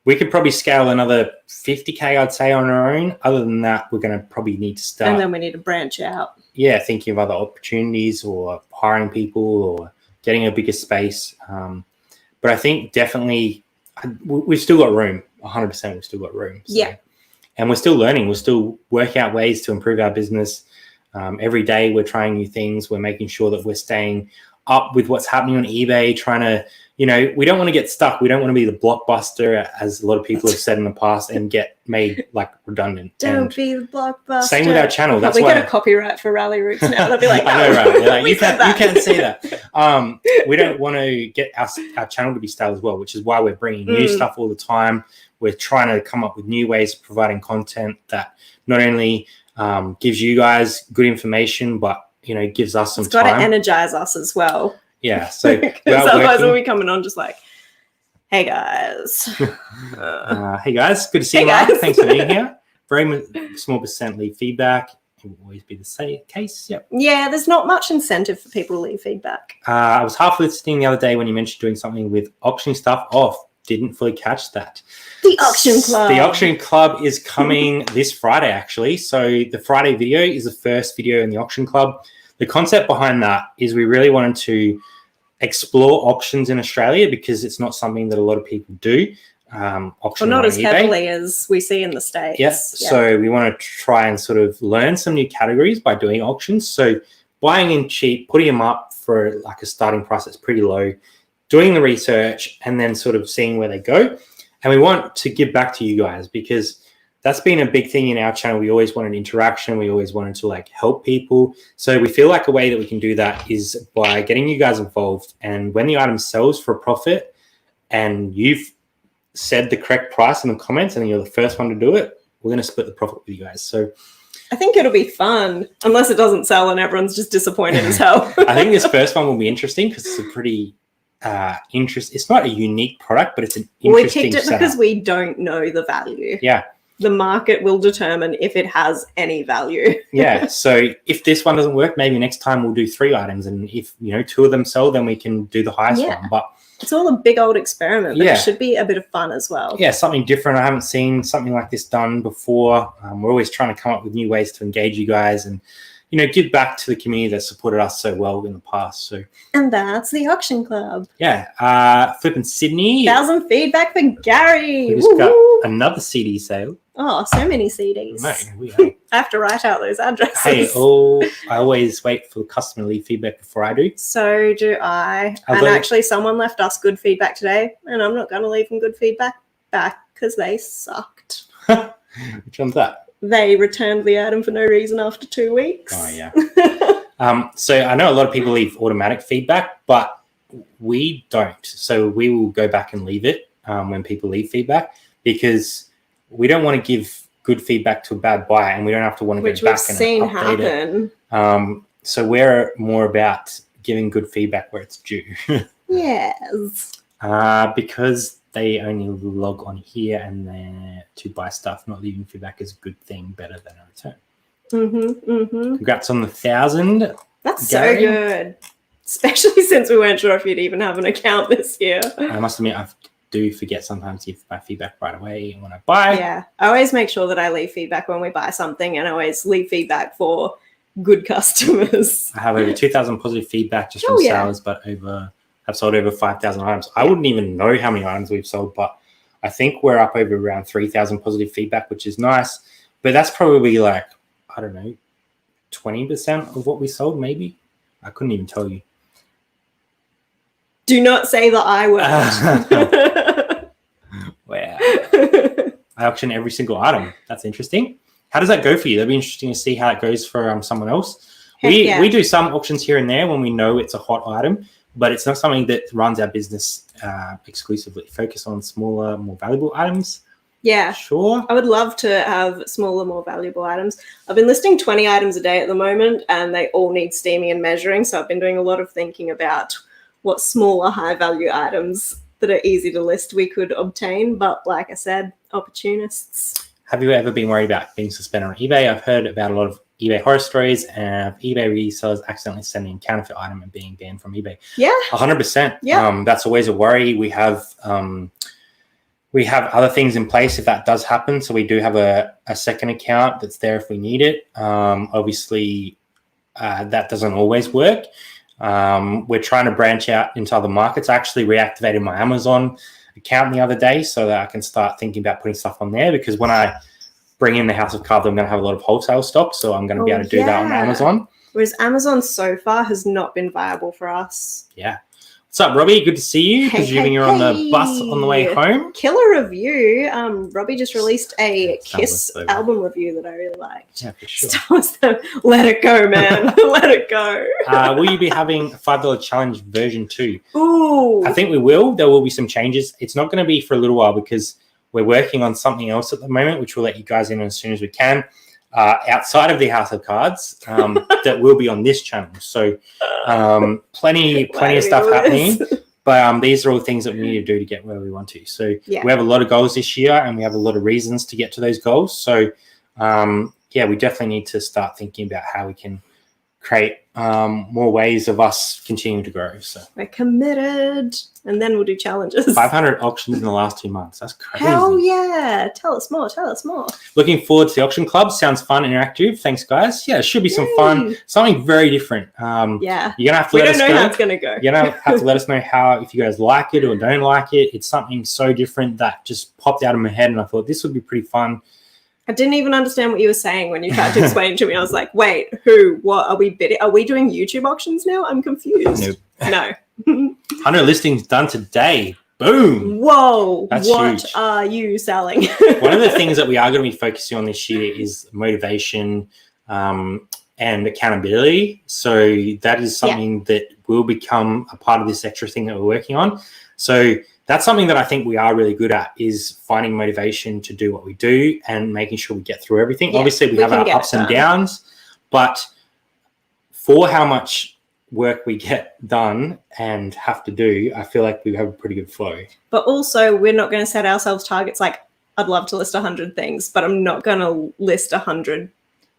we could probably scale another 50K, I'd say, on our own. Other than that, we're going to probably need to start. And then we need to branch out. Yeah, thinking of other opportunities or hiring people or getting a bigger space. But I think definitely we've still got room. 100% we've still got room. So. Yeah. And we're still learning. We're still working out ways to improve our business. Every day we're trying new things. We're making sure that we're staying up with what's happening on eBay, trying to, we don't want to get stuck. We don't want to be the blockbuster, as a lot of people have said in the past, and get made like redundant. Don't be the blockbuster. Same with our channel. That's we why get a copyright for Rally Roots now. They'll be like, no, I know, right? Like, you can't say that. We don't want to get our channel to be stale as well, which is why we're bringing new stuff all the time. We're trying to come up with new ways of providing content that not only gives you guys good information, but gives us some time. It's got to energize us as well. Yeah, so otherwise we'll be coming on just like, hey guys. Hey guys, good to see you, Mark. Thanks for being here. Very small percent leave feedback. It will always be the same case. Yep. Yeah, there's not much incentive for people to leave feedback. I was half listening the other day when you mentioned doing something with auctioning stuff off. Didn't fully catch that. The auction club. The auction club is coming this Friday, actually. So the Friday video is the first video in the auction club. The concept behind that is we really wanted to explore auctions in Australia, because it's not something that a lot of people do. Not as heavily as we see in the States. Yeah. So we want to try and sort of learn some new categories by doing auctions. So buying in cheap, putting them up for like a starting price that's pretty low, doing the research, and then sort of seeing where they go. And we want to give back to you guys, because that's been a big thing in our channel. We always wanted interaction. We always wanted to help people. So we feel like a way that we can do that is by getting you guys involved. And when the item sells for a profit and you've said the correct price in the comments and you're the first one to do it, we're going to split the profit with you guys. So I think it'll be fun, unless it doesn't sell and everyone's just disappointed as hell. I think this first one will be interesting, because it's a pretty it's not a unique product, but it's an interesting We picked it setup. because we don't know the value. Yeah. The market will determine if it has any value. Yeah. So if this one doesn't work, maybe next time we'll do 3 items. And if, 2 of them sell, then we can do the highest one. But it's all a big old experiment, but it should be a bit of fun as well. Yeah, something different. I haven't seen something like this done before. We're always trying to come up with new ways to engage you guys and, give back to the community that supported us so well in the past. So, and that's the auction club. Yeah. Flipping Sydney. 1,000 feedback for Gary. We just got another CD sale. Oh, so many CDs. No, I have to write out those addresses. Hey, I always wait for the customer to leave feedback before I do. So do I. And actually, someone left us good feedback today, and I'm not going to leave them good feedback back because they sucked. Which one's that? They returned the item for no reason after 2 weeks. Oh, yeah. So I know a lot of people leave automatic feedback, but we don't. So we will go back and leave it when people leave feedback, because we don't want to give good feedback to a bad buyer, and we don't have to want to go back and update it. So we're more about giving good feedback where it's due. Yes. Because they only log on here and then to buy stuff. Not leaving feedback is a good thing, better than a return. Congrats on the 1,000. That's Gary. So good. Especially since we weren't sure if you'd even have an account this year. I must admit, I do forget sometimes to give my feedback right away when I buy. Yeah. I always make sure that I leave feedback when we buy something, and I always leave feedback for good customers. I have over 2,000 positive feedback just from sales, but have sold over 5,000 items. I wouldn't even know how many items we've sold, but I think we're up over around 3,000 positive feedback, which is nice. But that's probably like, I don't know, 20% of what we sold, maybe. I couldn't even tell you. Do not say the I word. Wow. I auction every single item. That's interesting. How does that go for you? That'd be interesting to see how it goes for someone else. We do some auctions here and there when we know it's a hot item, but it's not something that runs our business exclusively. Focus on smaller, more valuable items. Yeah. Sure. I would love to have smaller, more valuable items. I've been listing 20 items a day at the moment, and they all need steaming and measuring. So I've been doing a lot of thinking about what smaller, high-value items that are easy to list we could obtain. But like I said, opportunists. Have you ever been worried about being suspended on eBay? I've heard about a lot of eBay horror stories and eBay resellers accidentally sending a counterfeit item and being banned from eBay. Yeah. 100%. Yeah. That's always a worry. We have other things in place if that does happen. So we do have a second account that's there if we need it. Obviously, that doesn't always work. We're trying to branch out into other markets. I actually reactivated my Amazon account the other day so that I can start thinking about putting stuff on there, because when I bring in the House of Cards, I'm going to have a lot of wholesale stock, so I'm going to be able to do that on Amazon. Whereas Amazon so far has not been viable for us. Yeah. What's up, Robbie? Good to see you, presuming you're on the bus on the way home. Killer review. Robbie just released a Kiss album review that I really liked. Yeah, for sure. Let it go, man. Let it go. Will you be having a $5 challenge version 2? Ooh. I think we will. There will be some changes. It's not going to be for a little while because we're working on something else at the moment, which we'll let you guys in as soon as we can. Outside of the House of Cards, that will be on this channel. So plenty of stuff happening, but these are all things that we need to do to get where we want to. So we have a lot of goals this year, and we have a lot of reasons to get to those goals. So we definitely need to start thinking about how we can create more ways of us continuing to grow. So we're committed, and then we'll do challenges. 500 auctions in the last 2 months. That's crazy. Hell yeah. Tell us more. Looking forward to the auction club. Sounds fun, interactive. Thanks, guys. Yeah, it should be some fun. Something very different. You're going to have to let us know. We don't know how it's going to go. You're going to have to let us know if you guys like it or don't like it. It's something so different that just popped out of my head, and I thought this would be pretty fun. I didn't even understand what you were saying when you tried to explain it to me. I was like, wait, who? What? Are we bidding? Are we doing YouTube auctions now? I'm confused. Nope. No. 100 listings done today. Boom. Whoa. That's what huge. are you selling? One of the things that we are going to be focusing on this year is motivation and accountability. So that is something that will become a part of this extra thing that we're working on. So that's something that I think we are really good at, is finding motivation to do what we do and making sure we get through everything. Obviously, we have our ups and downs, but for how much work we get done and have to do, I feel like we have a pretty good flow. But also, we're not going to set ourselves targets like, I'd love to list 100 things, but I'm not going to list 100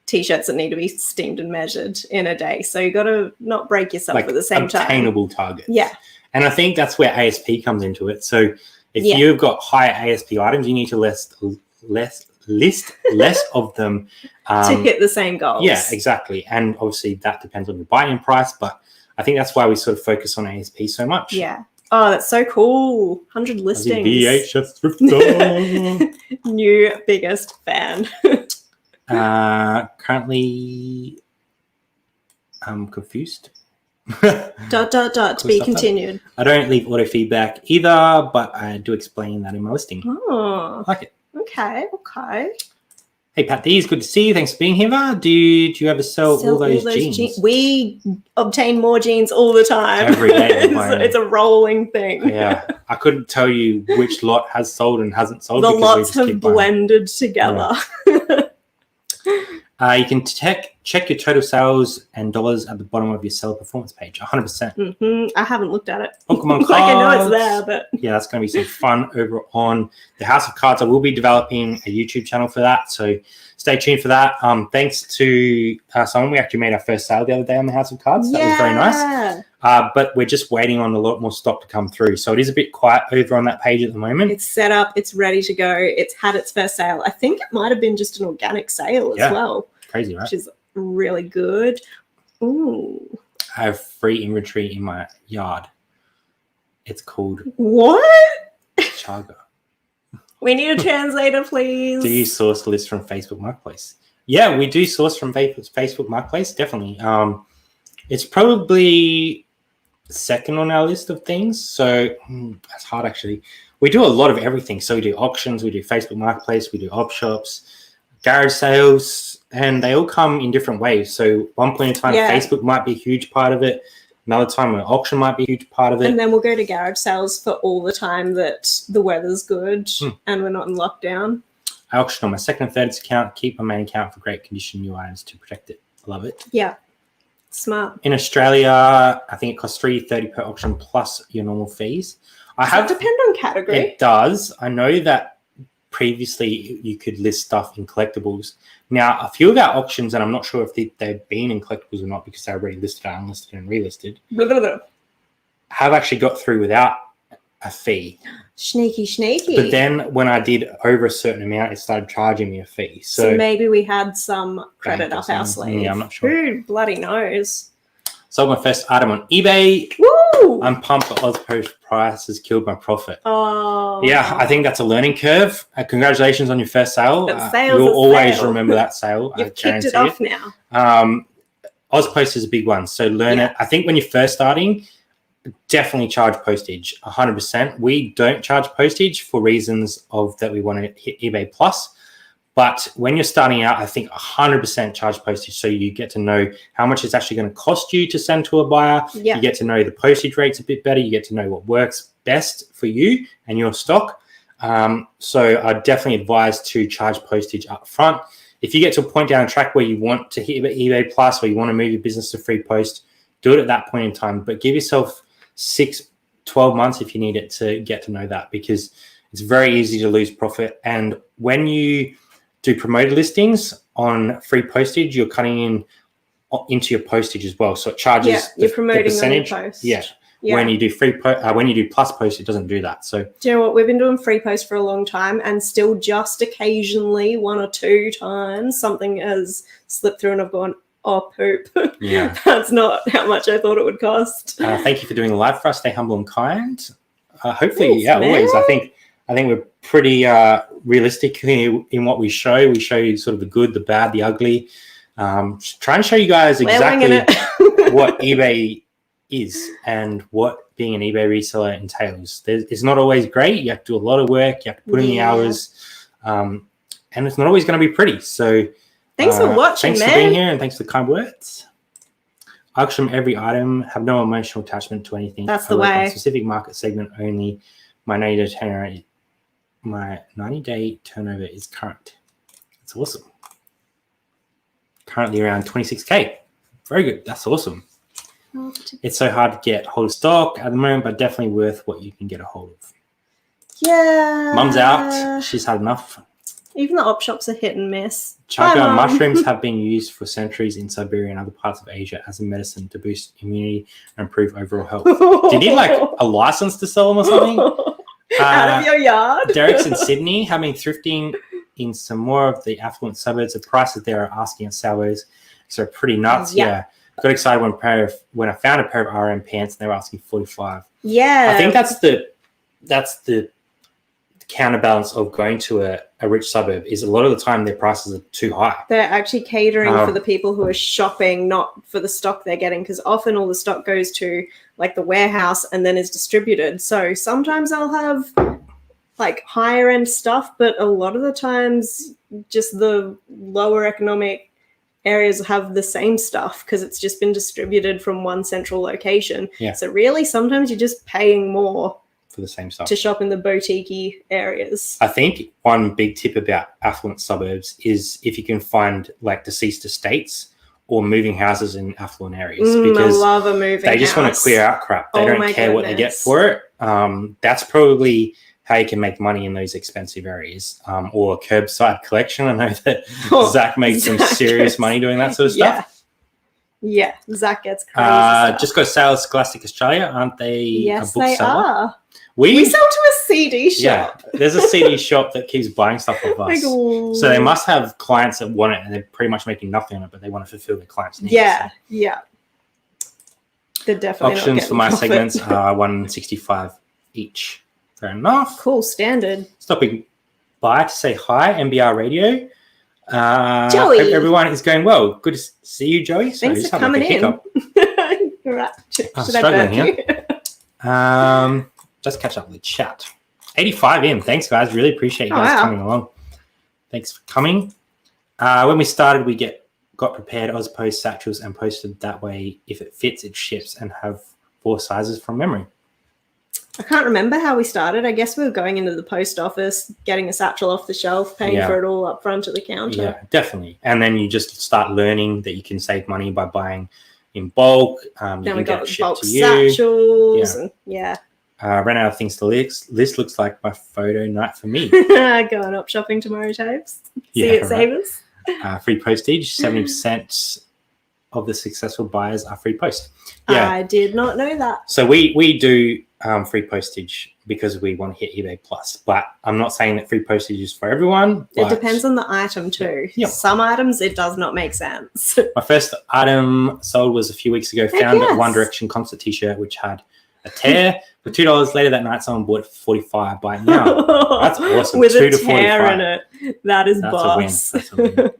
T-shirts that need to be steamed and measured in a day. So you got to not break yourself at the same time. Obtainable targets. Yeah. And I think that's where ASP comes into it. So if you've got higher ASP items, you need to list less of them. To hit the same goals. Yeah, exactly. And obviously that depends on your buy-in price, but I think that's why we sort of focus on ASP so much. Yeah. Oh, that's so cool. 100 listings. VHS thrifter. New biggest fan. Currently, I'm confused. To be continued. I don't leave auto feedback either, but I do explain that in my listing. Oh, I like it. Okay. Hey, Pat D, it's good to see you. Thanks for being here. Do you ever sell all those jeans? We obtain more jeans all the time. Every day. It's a rolling thing. Yeah. I couldn't tell you which lot has sold and hasn't sold. The lots have blended together. Yeah. You can check your total sales and dollars at the bottom of your seller performance page. 100%. Mm-hmm. I haven't looked at it. Pokemon cards. I know it's there, but yeah, that's going to be some fun over on the House of Cards. I will be developing a YouTube channel for that, so stay tuned for that. Thanks to someone, we actually made our first sale the other day on the House of Cards. That was very nice. But we're just waiting on a lot more stock to come through, so it is a bit quiet over on that page at the moment. It's set up. It's ready to go. It's had its first sale. I think it might have been just an organic sale as well. Crazy, right? Which is really good. Ooh. I have free inventory in my yard. It's called what? Chaga. We need a translator, please. Do you source lists from Facebook Marketplace? Yeah, we do source from Facebook Marketplace, definitely. It's probably second on our list of things. So that's hard, actually. We do a lot of everything. So we do auctions, we do Facebook Marketplace, we do op shops, garage sales, and they all come in different ways. So one point in time, Facebook might be a huge part of it. Another time, an auction might be a huge part of it. And then we'll go to garage sales for all the time that the weather's good and we're not in lockdown. I auction on my second and third account, keep my main account for great condition new items to protect it. I love it. Yeah. Smart. In Australia, I think it costs $3.30 per auction plus your normal fees. Does it depend on category? It does. I know that previously you could list stuff in collectibles. Now, a few of our auctions, and I'm not sure if they've been in collectibles or not because they're already listed, unlisted, and relisted, have actually got through without a fee. Sneaky. But then when I did over a certain amount, it started charging me a fee. So maybe we had some credit up our sleeve. Yeah, I'm not sure. Who bloody knows? Sold my first item on eBay. Woo! I'm pumped that AusPost price has killed my profit. Oh. Yeah, I think that's a learning curve. Congratulations on your first sale. Sale's you'll always remember that sale. You've kicked it off now. AusPost is a big one. So learn it. I think when you're first starting, definitely charge postage, 100%. We don't charge postage for reasons of that we want to hit eBay Plus. But when you're starting out, I think 100% charge postage. So you get to know how much it's actually going to cost you to send to a buyer. Yeah. You get to know the postage rates a bit better. You get to know what works best for you and your stock. So I definitely advise to charge postage up front. If you get to a point down the track where you want to hit eBay Plus or you want to move your business to free post, do it at that point in time. But give yourself 6-12 months if you need it to get to know that, because it's very easy to lose profit. And when you do promoted listings on free postage, you're cutting into your postage as well. So it charges you're promoting the percentage. On your post. Yeah. When you do when you do plus post, it doesn't do that. So do you know what? We've been doing free post for a long time, and still just occasionally 1 or 2 times something has slipped through and I've gone, oh, poop. Yeah. That's not how much I thought it would cost. Thank you for doing the live for us. Stay humble and kind. Hopefully, Thanks, always. I think we're pretty realistic in what we show. We show you sort of the good, the bad, the ugly. Try and show you guys exactly what eBay is and what being an eBay reseller entails. It's not always great. You have to do a lot of work. You have to put in the hours. And it's not always going to be pretty. So thanks for watching, thanks for being here, and thanks for the kind words. I auction every item, have no emotional attachment to anything. That's the way. Specific market segment only. My 90-day turnover is current. That's awesome. Currently around 26K. Very good. That's awesome. It's so hard to get hold of stock at the moment, but definitely worth what you can get a hold of. Yeah. Mum's out. She's had enough. Even the op shops are hit and miss. Chaga mushrooms have been used for centuries in Siberia and other parts of Asia as a medicine to boost immunity and improve overall health. Do you need like a license to sell them or something? Out of your yard? Derek's in Sydney, having thrifting in some more of the affluent suburbs. The prices there are asking at Salvos, so pretty nuts. Yeah. Got excited when I found a pair of RM pants and they were asking $45. Yeah. I think that's the counterbalance of going to a rich suburb is a lot of the time their prices are too high. They're actually catering for the people who are shopping, not for the stock they're getting, because often all the stock goes to like the warehouse and then is distributed. So sometimes I'll have like higher end stuff, but a lot of the times just the lower economic areas have the same stuff because it's just been distributed from one central location. Yeah. So really sometimes you're just paying more for the same stuff to shop in the boutique-y areas. I think one big tip about affluent suburbs is if you can find like deceased estates or moving houses in affluent areas, because I love a moving they just want to clear out crap. They don't care what they get for it. That's probably how you can make money in those expensive areas, or curbside collection. I know that Zach makes some serious money doing that sort of stuff. Yeah, Zach gets crazy stuff. Just got sales Scholastic Australia, aren't they? Yes, a bookseller? they are. We sell to a CD shop. Yeah, there's a CD shop that keeps buying stuff off us. So they must have clients that want it, and they're pretty much making nothing on it, but they want to fulfill their clients' needs. Yeah, yeah. They're definitely Options for my segments are $165 each. Fair enough. Cool, standard. Stopping by to say hi, MBR Radio. Joey. Everyone is going well. Good to see you, Joey. Thanks for coming in. Right. I'm struggling here. Just catch up with chat. 85 in. Thanks, guys. Really appreciate you guys coming along. Thanks for coming. When we started, we got prepared Post satchels and posted that way. If it fits, it ships, and have 4 sizes from memory. I can't remember how we started. I guess we were going into the post office, getting a satchel off the shelf, paying for it all up front at the counter. Yeah, definitely. And then you just start learning that you can save money by buying in bulk. Then we got the bulk satchels. Yeah. Ran out of things to list. This looks like my photo night for me. Going up shopping tomorrow, Tapes. See it, savers. Free postage. 70% of the successful buyers are free post. Yeah. I did not know that. So we do free postage because we want to hit eBay Plus. But I'm not saying that free postage is for everyone. It depends on the item too. Yeah. Some items, it does not make sense. My first item sold was a few weeks ago. Found a One Direction concert t-shirt which had a tear. For $2 later that night, someone bought it for $45. Buy it now. That's awesome. With a tear in it. That's boss. That's a win.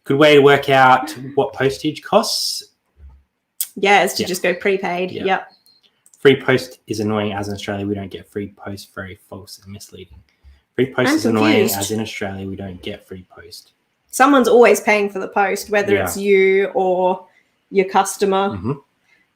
Good way to work out what postage costs. Yeah, is to just go prepaid. Yeah. Yep. Free post is annoying, as in Australia we don't get free post. Very false and misleading. Free post is annoying, as in Australia we don't get free post. Someone's always paying for the post, whether it's you or your customer. Mm-hmm.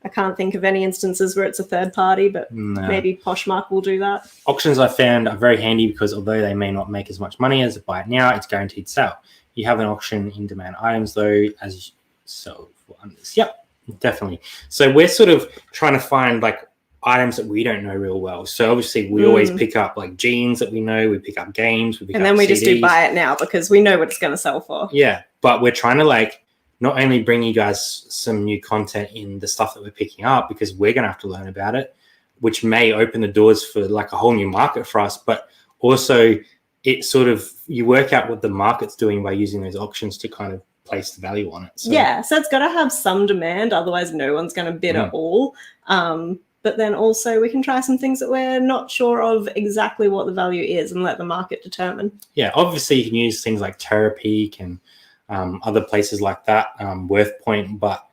I can't think of any instances where it's a third party, but maybe Poshmark will do that. Auctions I found are very handy because although they may not make as much money as a buy it now, it's guaranteed sale. You have an auction in demand items though, as you sell for unders. Yep, definitely. So we're sort of trying to find like items that we don't know real well. So obviously we always pick up like jeans that we know, we pick up games, and then we just do buy it now because we know what it's going to sell for. Yeah, but we're trying to like not only bring you guys some new content in the stuff that we're picking up because we're going to have to learn about it, which may open the doors for like a whole new market for us, but also it sort of, you work out what the market's doing by using those auctions to kind of place the value on it. So. Yeah, so it's got to have some demand, otherwise no one's going to bid at all. But then also we can try some things that we're not sure of exactly what the value is and let the market determine. Yeah, obviously you can use things like Terapeak and other places like that, WorthPoint, but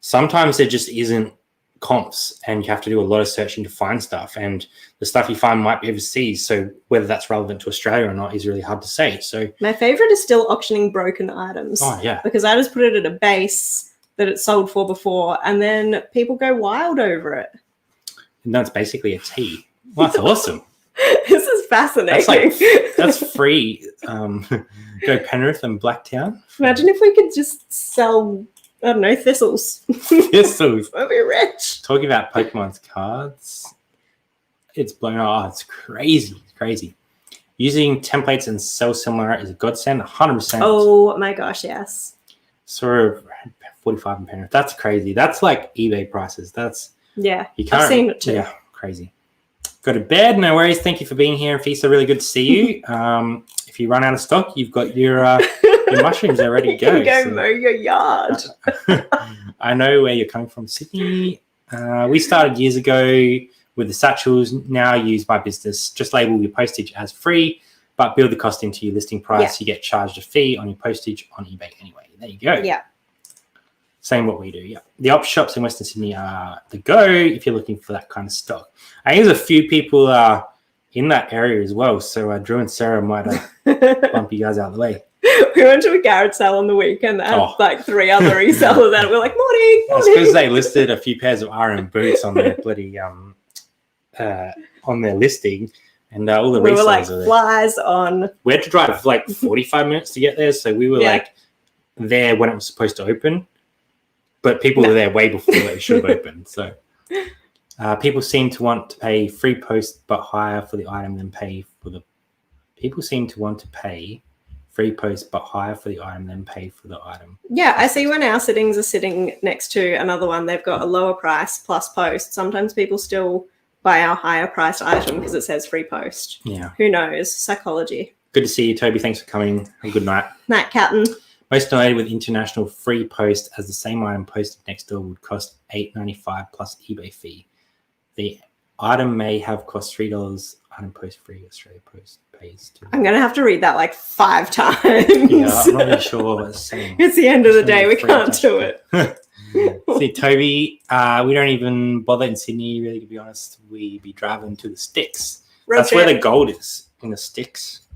sometimes there just isn't comps and you have to do a lot of searching to find stuff, and the stuff you find might be overseas, so whether that's relevant to Australia or not is really hard to say. So my favorite is still auctioning broken items. Oh yeah, because I just put it at a base that it's sold for before and then people go wild over it. And that's basically a tea. Well, that's awesome. This is fascinating. That's free. Go Penrith and Blacktown. Imagine if we could just sell, I don't know, thistles. Thistles. We'll be rich. Talking about Pokemon's cards, it's blown. Oh, it's crazy. It's crazy. Using templates and sell similar is a godsend, 100%. Oh my gosh, yes. Sort of 45 in Penrith. That's crazy. That's like eBay prices. That's I've seen it too. Yeah, crazy. Go to bed. No worries. Thank you for being here, Fisa. Really good to see you. If you run out of stock, you've got your mushrooms are ready to go. You can go mow your yard. I know where you're coming from, Sydney. We started years ago with the satchels. Now I use my business. Just label your postage as free, but build the cost into your listing price. You get charged a fee on your postage on eBay anyway. There you go. Yeah. Same what we do, yeah. The op shops in Western Sydney are the go if you're looking for that kind of stock. I think there's a few people in that area as well, so Drew and Sarah might bump you guys out of the way. We went to a garage sale on the weekend that had like 3 other resellers and we're like, morning. That's because they listed a few pairs of RM boots on their bloody on their listing, and all the resellers were like are there. Flies on. We had to drive like 45 minutes to get there, so we were like there when it was supposed to open. But people were there way before they should have opened. So people seem to want to pay free post but higher for the item than pay for the... People seem to want to pay free post but higher for the item than pay for the item. Yeah, I see when our sittings are sitting next to another one, they've got a lower price plus post. Sometimes people still buy our higher priced item because it says free post. Yeah. Who knows? Psychology. Good to see you, Toby. Thanks for coming. Have a good night. Night, Captain. Most donated with international free post, as the same item posted next door would cost $8.95 plus eBay fee. The item may have cost $3. Item post free. Australia Post pays $2. I'm going to have to read that like 5 times. Yeah, I'm not really sure what it's saying. It's the end of the day. We can't do it. See, Toby, we don't even bother in Sydney, really, to be honest. We be driving to the sticks. That's where the gold is, in the sticks.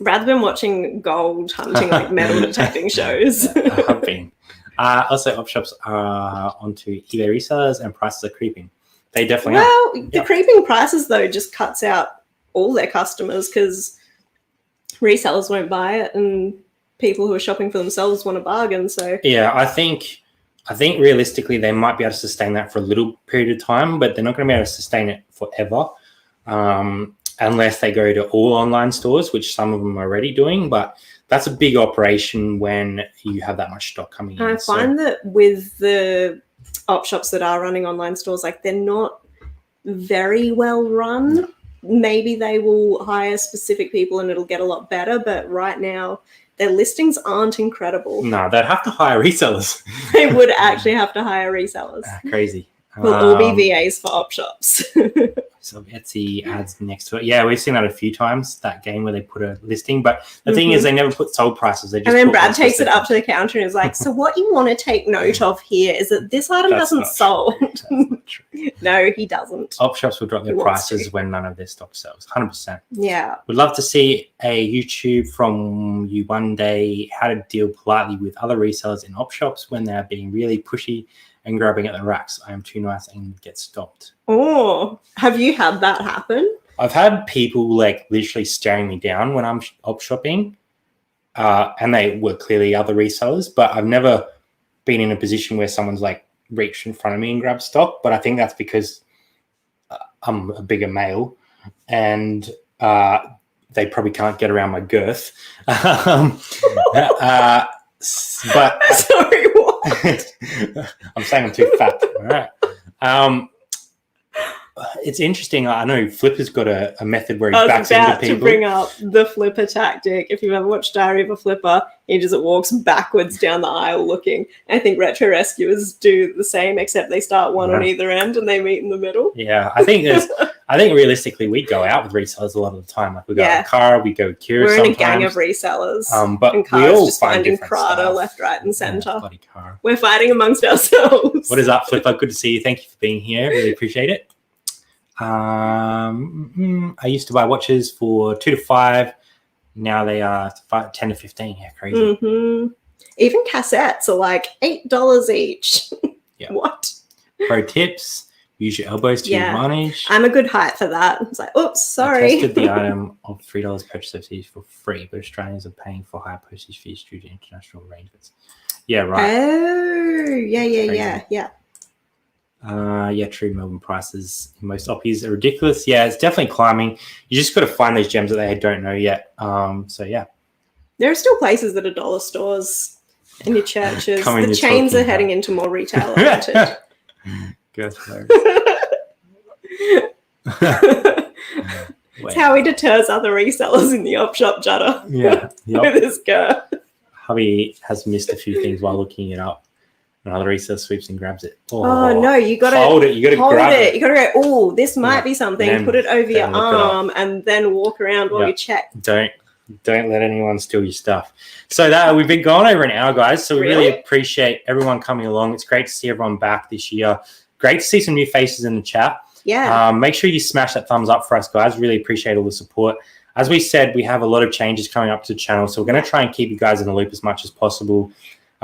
Rather than watching gold hunting, like metal detecting shows. I have been. Also, op shops are onto eBay resellers and prices are creeping. They definitely are. Well, the creeping prices, though, just cuts out all their customers because resellers won't buy it and people who are shopping for themselves want a bargain. So yeah, I think realistically they might be able to sustain that for a little period of time, but they're not going to be able to sustain it forever unless they go to all online stores, which some of them are already doing. But that's a big operation when you have that much stock coming in. I find that with the op shops that are running online stores, like they're not very well run. No. Maybe they will hire specific people and it'll get a lot better, but right now their listings aren't incredible. No, they'd have to hire resellers. They would actually have to hire resellers. Crazy. We'll all be VAs for op shops. So Etsy adds next to it. Yeah, we've seen that a few times, that game where they put a listing. But the thing is, they never put sold prices. They just and then Brad takes it up to the counter and is like, so what you want to take note of here is that this item doesn't sold. No, he doesn't. Op shops will drop their prices when none of their stock sells. 100%. Yeah. We'd love to see a YouTube from you one day, how to deal politely with other resellers in op shops when they're being really pushy and grabbing at the racks. I am too nice and get stopped. Oh, have you had that happen? I've had people like literally staring me down when I'm op shopping, and they were clearly other resellers, but I've never been in a position where someone's like reached in front of me and grabbed stock. But I think that's because I'm a bigger male and they probably can't get around my girth. But sorry, what? I'm saying I'm too fat. All right. It's interesting. I know Flipper's got a method where he backs into people. I was about to bring up the Flipper tactic. If you've ever watched Diary of a Flipper, he just walks backwards down the aisle looking. I think retro rescuers do the same, except they start one on either end and they meet in the middle. Yeah, I think realistically we go out with resellers a lot of the time. Like we go in a car, we go Kira. We're sometimes. In a gang of resellers. But and we all just find finding different Prada stuff. left, right, and center. Yeah, bloody car. We're fighting amongst ourselves. What is up, Flipper? Good to see you. Thank you for being here. Really appreciate it. I used to buy watches for $2 to $5. Now they are 10 to 15. Yeah, crazy. Mm-hmm. Even cassettes are like $8 each. Yeah. What? Pro tips: use your elbows to your advantage. I'm a good height for that. It's like, oops, sorry. I tested the item of $3 purchase fees for free, but Australians are paying for higher postage fees due to international arrangements. Yeah, right. Oh, yeah. Yeah, true. Melbourne prices in most oppies are ridiculous. Yeah, it's definitely climbing. You just got to find those gems that they don't know yet. So yeah, there are still places that are dollar stores in your churches. The chains are heading into more retail oriented. Good. It's how he deters other resellers in the op shop, Judder. Yeah, with his girl. Hubby has missed a few things while looking it up. Another reseller sweeps and grabs it. Oh no, you got to hold it. You got to grab it. You got to go, oh, this might be something. Then, put it over your arm and then walk around while you check. Don't let anyone steal your stuff. So we've been going over an hour, guys. So we really appreciate everyone coming along. It's great to see everyone back this year. Great to see some new faces in the chat. Yeah. Make sure you smash that thumbs up for us, guys. Really appreciate all the support. As we said, we have a lot of changes coming up to the channel. So we're going to try and keep you guys in the loop as much as possible.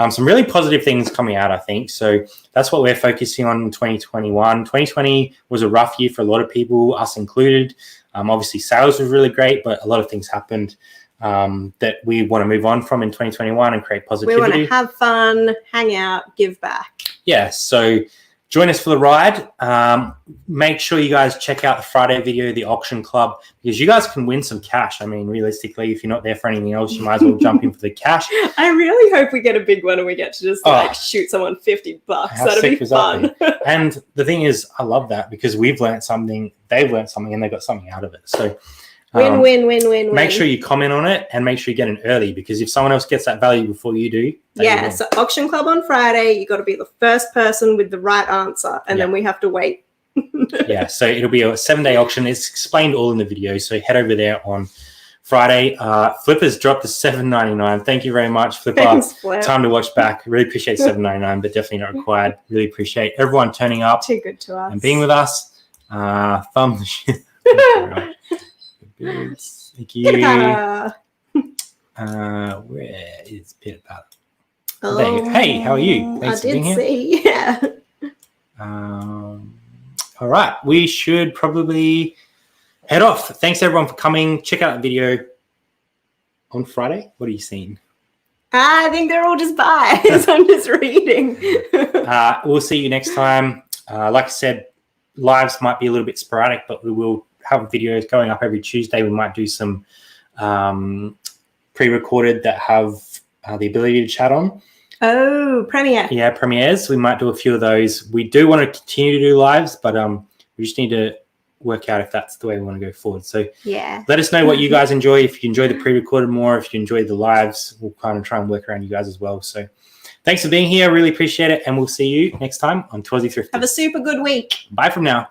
Some really positive things coming out, I think. So that's what we're focusing on in 2021. 2020 was a rough year for a lot of people, us included. Obviously, sales was really great, but a lot of things happened that we want to move on from in 2021 and create positivity. We want to have fun, hang out, give back. Yeah, so join us for the ride. Make sure you guys check out the Friday video, the auction club, because you guys can win some cash. I mean, realistically, if you're not there for anything else, you might as well jump in for the cash. I really hope we get a big one and we get to just shoot someone $50. That'd be fun. And the thing is, I love that because we've learned something, they've learned something, and they got something out of it. So win. Make sure you comment on it and make sure you get in early, because if someone else gets that value before you do, so auction club on Friday, you got to be the first person with the right answer, and then we have to wait. So it'll be a 7-day auction. It's explained all in the video, so head over there on Friday. Flipper's dropped to $7.99. Thank you very much, Flipper. Thanks, Flip. Time to watch back. Really appreciate $7.99, but definitely not required. Really appreciate everyone turning up. Too good to us. And being with us. Thumbs. Thank you. Where is Peter Pat? Oh, there you go. Hey, how are you? Thanks for being here. See. Yeah. All right, we should probably head off. Thanks everyone for coming. Check out the video on Friday. What are you seeing? I think they're all just buys. I'm just reading. We'll see you next time. Like I said, lives might be a little bit sporadic, but we will have videos going up every Tuesday. We might do some pre-recorded that have the ability to chat on. Oh, premiere. Yeah, premieres. We might do a few of those. We do want to continue to do lives, but we just need to work out if that's the way we want to go forward. So let us know what you guys enjoy. If you enjoy the pre-recorded more, if you enjoy the lives, we'll kind of try and work around you guys as well. So thanks for being here. Really appreciate it. And we'll see you next time on Twas Thrifty. Have a super good week. Bye from now.